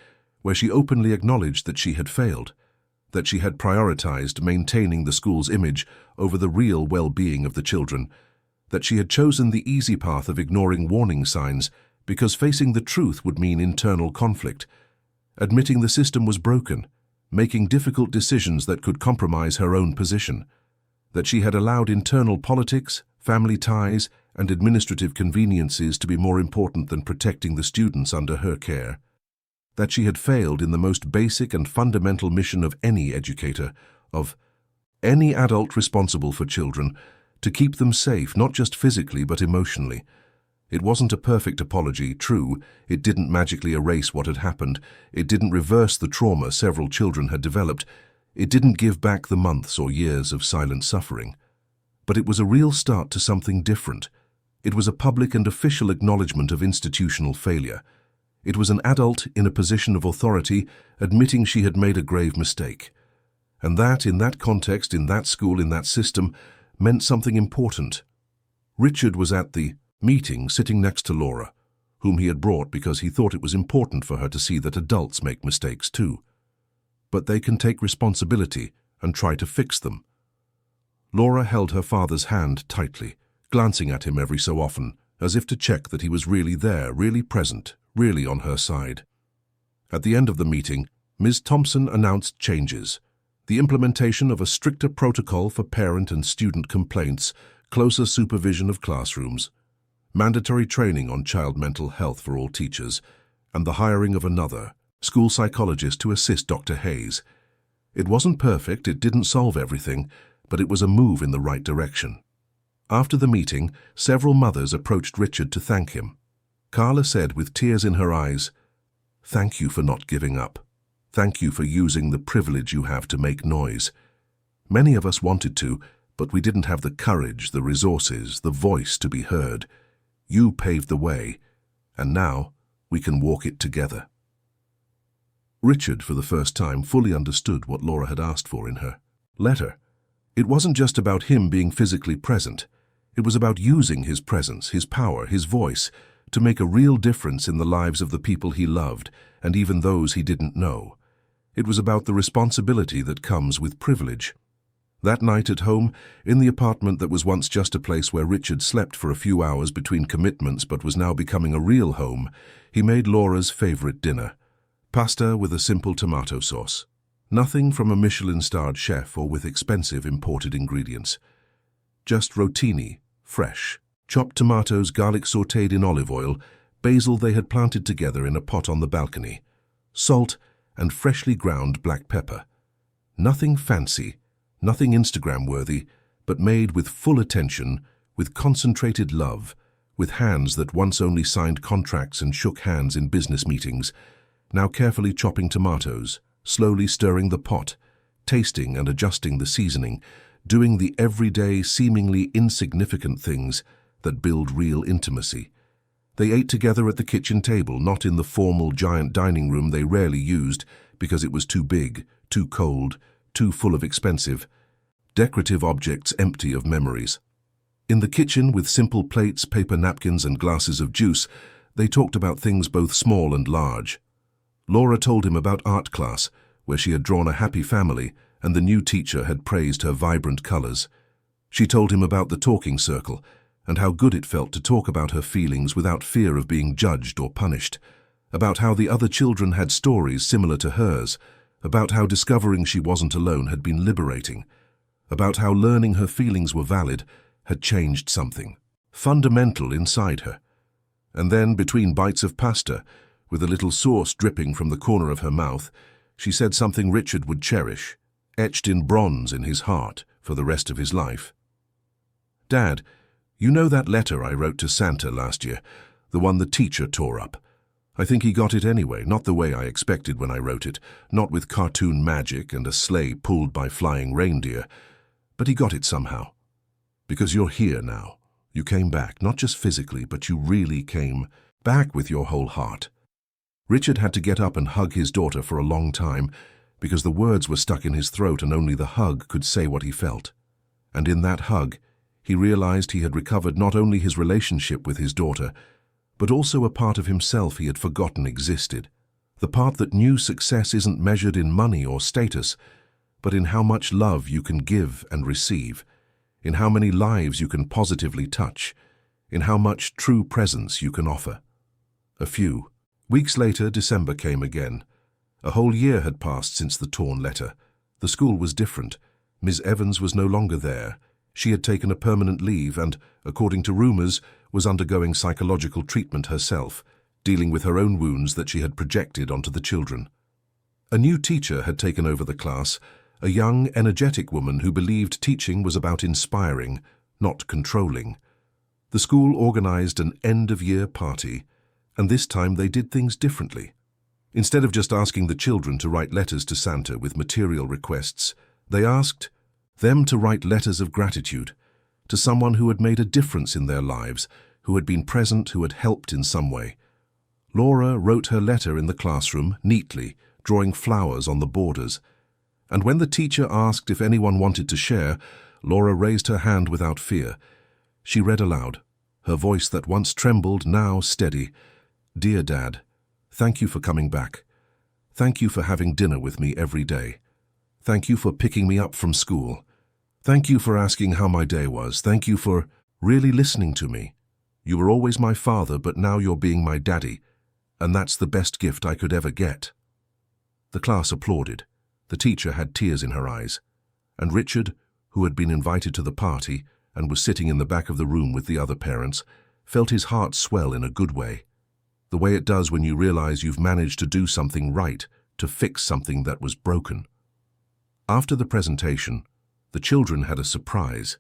where she openly acknowledged that she had failed, that she had prioritized maintaining the school's image over the real well-being of the children, that she had chosen the easy path of ignoring warning signs because facing the truth would mean internal conflict, admitting the system was broken, making difficult decisions that could compromise her own position, that she had allowed internal politics, family ties, and administrative conveniences to be more important than protecting the students under her care, that she had failed in the most basic and fundamental mission of any educator, of any adult responsible for children, to keep them safe, not just physically but emotionally. It wasn't a perfect apology, true, it didn't magically erase what had happened, it didn't reverse the trauma several children had developed, it didn't give back the months or years of silent suffering. But it was a real start to something different. It was a public and official acknowledgement of institutional failure. It was an adult in a position of authority admitting she had made a grave mistake. And that, in that context, in that school, in that system, meant something important. Richard was at the meeting sitting next to Laura, whom he had brought because he thought it was important for her to see that adults make mistakes too. But they can take responsibility and try to fix them. Laura held her father's hand tightly, glancing at him every so often, as if to check that he was really there, really present, really on her side. At the end of the meeting, Ms. Thompson announced changes: the implementation of a stricter protocol for parent and student complaints, closer supervision of classrooms, mandatory training on child mental health for all teachers, and the hiring of another school psychologist to assist Dr. Hayes. It wasn't perfect, it didn't solve everything, but it was a move in the right direction. After the meeting, several mothers approached Richard to thank him. Carla said with tears in her eyes, "Thank you for not giving up. Thank you for using the privilege you have to make noise. Many of us wanted to, but we didn't have the courage, the resources, the voice to be heard. You paved the way, and now we can walk it together." Richard, for the first time, fully understood what Laura had asked for in her letter. It wasn't just about him being physically present. It was about using his presence, his power, his voice, to make a real difference in the lives of the people he loved, and even those he didn't know. It was about the responsibility that comes with privilege. That night at home, in the apartment that was once just a place where Richard slept for a few hours between commitments but was now becoming a real home, he made Laura's favorite dinner: pasta with a simple tomato sauce. Nothing from a Michelin-starred chef or with expensive imported ingredients. Just rotini, fresh, chopped tomatoes, garlic sautéed in olive oil, basil they had planted together in a pot on the balcony, salt, and freshly ground black pepper. Nothing fancy, nothing Instagram-worthy, but made with full attention, with concentrated love, with hands that once only signed contracts and shook hands in business meetings, now carefully chopping tomatoes, slowly stirring the pot, tasting and adjusting the seasoning, doing the everyday, seemingly insignificant things that build real intimacy. They ate together at the kitchen table, not in the formal giant dining room they rarely used because it was too big, too cold, too full of expensive, decorative objects empty of memories. In the kitchen, with simple plates, paper napkins, and glasses of juice, they talked about things both small and large. Laura told him about art class, where she had drawn a happy family, and the new teacher had praised her vibrant colors. She told him about the talking circle, and how good it felt to talk about her feelings without fear of being judged or punished, about how the other children had stories similar to hers, about how discovering she wasn't alone had been liberating, about how learning her feelings were valid had changed something fundamental inside her. And then, between bites of pasta, with a little sauce dripping from the corner of her mouth, she said something Richard would cherish, etched in bronze in his heart for the rest of his life. "Dad, you know that letter I wrote to Santa last year, the one the teacher tore up? I think he got it anyway, not the way I expected when I wrote it, not with cartoon magic and a sleigh pulled by flying reindeer, but he got it somehow. Because you're here now. You came back, not just physically, but you really came back with your whole heart." Richard had to get up and hug his daughter for a long time because the words were stuck in his throat and only the hug could say what he felt. And in that hug, he realized he had recovered not only his relationship with his daughter, but also a part of himself he had forgotten existed. The part that knew success isn't measured in money or status, but in how much love you can give and receive, in how many lives you can positively touch, in how much true presence you can offer. A few. Weeks later, December came again. A whole year had passed since the torn letter. The school was different. Ms. Evans was no longer there. She had taken a permanent leave and, according to rumors, was undergoing psychological treatment herself, dealing with her own wounds that she had projected onto the children. A new teacher had taken over the class, a young, energetic woman who believed teaching was about inspiring, not controlling. The school organized an end-of-year party, and this time they did things differently. Instead of just asking the children to write letters to Santa with material requests, they asked them to write letters of gratitude to someone who had made a difference in their lives, who had been present, who had helped in some way. Laura wrote her letter in the classroom, neatly, drawing flowers on the borders. And when the teacher asked if anyone wanted to share, Laura raised her hand without fear. She read aloud, her voice that once trembled, now steady. "Dear Dad, thank you for coming back. Thank you for having dinner with me every day. Thank you for picking me up from school. Thank you for asking how my day was. Thank you for really listening to me. You were always my father, but now you're being my daddy, and that's the best gift I could ever get." The class applauded. The teacher had tears in her eyes, and Richard, who had been invited to the party and was sitting in the back of the room with the other parents, felt his heart swell in a good way. The way it does when you realize you've managed to do something right, to fix something that was broken. After the presentation, the children had a surprise.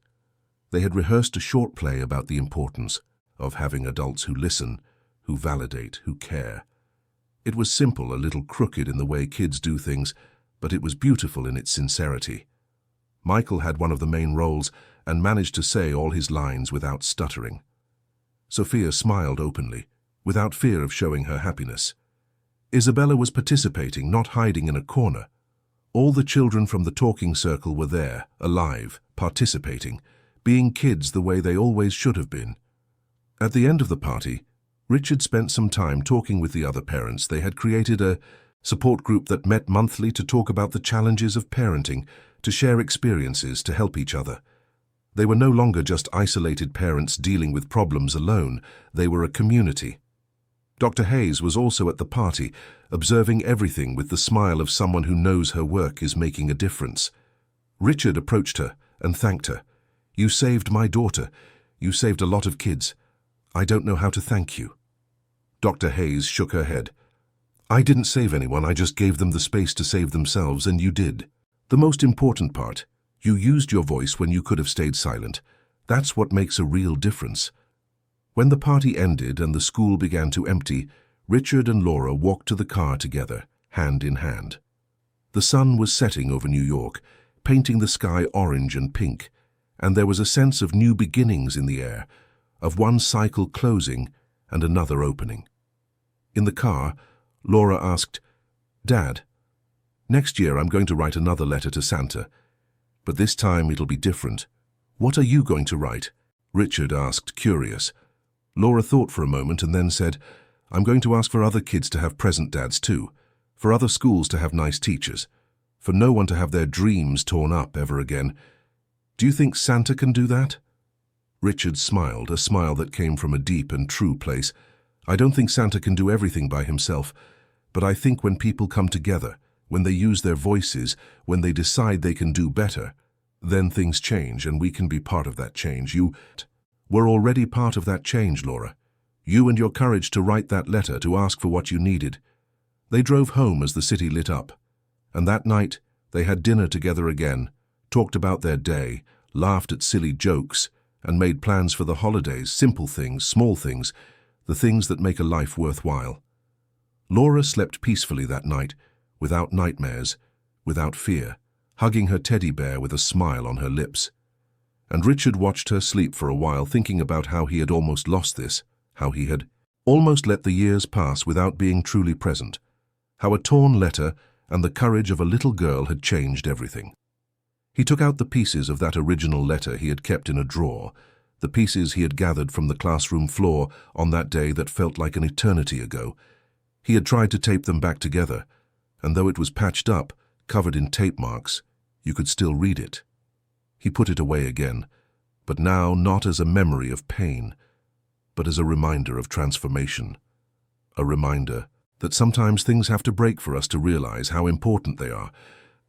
They had rehearsed a short play about the importance of having adults who listen, who validate, who care. It was simple, a little crooked in the way kids do things, but it was beautiful in its sincerity. Michael had one of the main roles and managed to say all his lines without stuttering. Sophia smiled openly, without fear of showing her happiness. Isabella was participating, not hiding in a corner. All the children from the talking circle were there, alive, participating, being kids the way they always should have been. At the end of the party, Richard spent some time talking with the other parents. They had created a support group that met monthly to talk about the challenges of parenting, to share experiences, to help each other. They were no longer just isolated parents dealing with problems alone. They were a community. Dr. Hayes was also at the party, observing everything with the smile of someone who knows her work is making a difference. Richard approached her and thanked her. "You saved my daughter. You saved a lot of kids. I don't know how to thank you." Dr. Hayes shook her head. "I didn't save anyone, I just gave them the space to save themselves, and you did. The most important part, you used your voice when you could have stayed silent. That's what makes a real difference." When the party ended and the school began to empty, Richard and Laura walked to the car together, hand in hand. The sun was setting over New York, painting the sky orange and pink, and there was a sense of new beginnings in the air, of one cycle closing and another opening. In the car, Laura asked, "Dad, next year I'm going to write another letter to Santa, but this time it'll be different. What are you going to write?" Richard asked, curious. Laura thought for a moment and then said, "I'm going to ask for other kids to have present dads too, for other schools to have nice teachers, for no one to have their dreams torn up ever again. Do you think Santa can do that?" Richard smiled, a smile that came from a deep and true place. "I don't think Santa can do everything by himself, but I think when people come together, when they use their voices, when they decide they can do better, then things change and we can be part of that change. You were already part of that change, Laura. You and your courage to write that letter, to ask for what you needed." They drove home as the city lit up, and that night they had dinner together again, talked about their day, laughed at silly jokes, and made plans for the holidays, simple things, small things, the things that make a life worthwhile. Laura slept peacefully that night, without nightmares, without fear, hugging her teddy bear with a smile on her lips. And Richard watched her sleep for a while, thinking about how he had almost lost this, how he had almost let the years pass without being truly present, how a torn letter and the courage of a little girl had changed everything. He took out the pieces of that original letter he had kept in a drawer, the pieces he had gathered from the classroom floor on that day that felt like an eternity ago. He had tried to tape them back together, and though it was patched up, covered in tape marks, you could still read it. He put it away again, but now not as a memory of pain, but as a reminder of transformation. A reminder that sometimes things have to break for us to realize how important they are,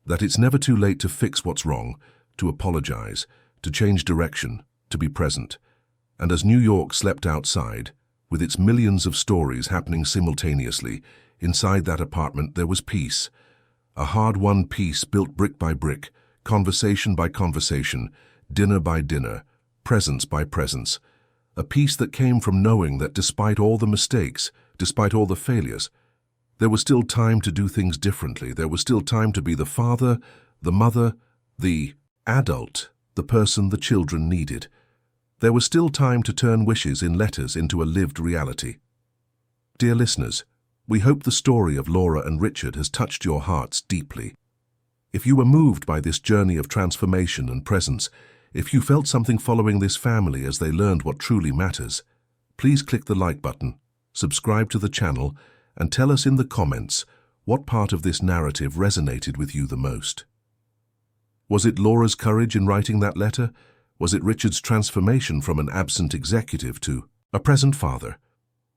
that it's never too late to fix what's wrong, to apologize, to change direction, to be present. And as New York slept outside, with its millions of stories happening simultaneously, inside that apartment there was peace. A hard-won peace built brick by brick, conversation by conversation, dinner by dinner, presence by presence. A peace that came from knowing that despite all the mistakes, despite all the failures, there was still time to do things differently. There was still time to be the father, the mother, the adult, the person the children needed. There was still time to turn wishes in letters into a lived reality. Dear listeners, we hope the story of Laura and Richard has touched your hearts deeply. If you were moved by this journey of transformation and presence, if you felt something following this family as they learned what truly matters, please click the like button, subscribe to the channel, and tell us in the comments what part of this narrative resonated with you the most. Was it Laura's courage in writing that letter? Was it Richard's transformation from an absent executive to a present father?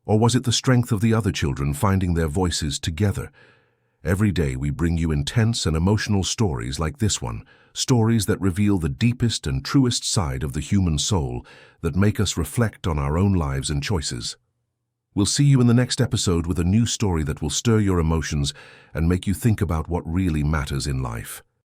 Or was it the strength of the other children finding their voices together? Every day we bring you intense and emotional stories like this one, stories that reveal the deepest and truest side of the human soul, that make us reflect on our own lives and choices. We'll see you in the next episode with a new story that will stir your emotions and make you think about what really matters in life.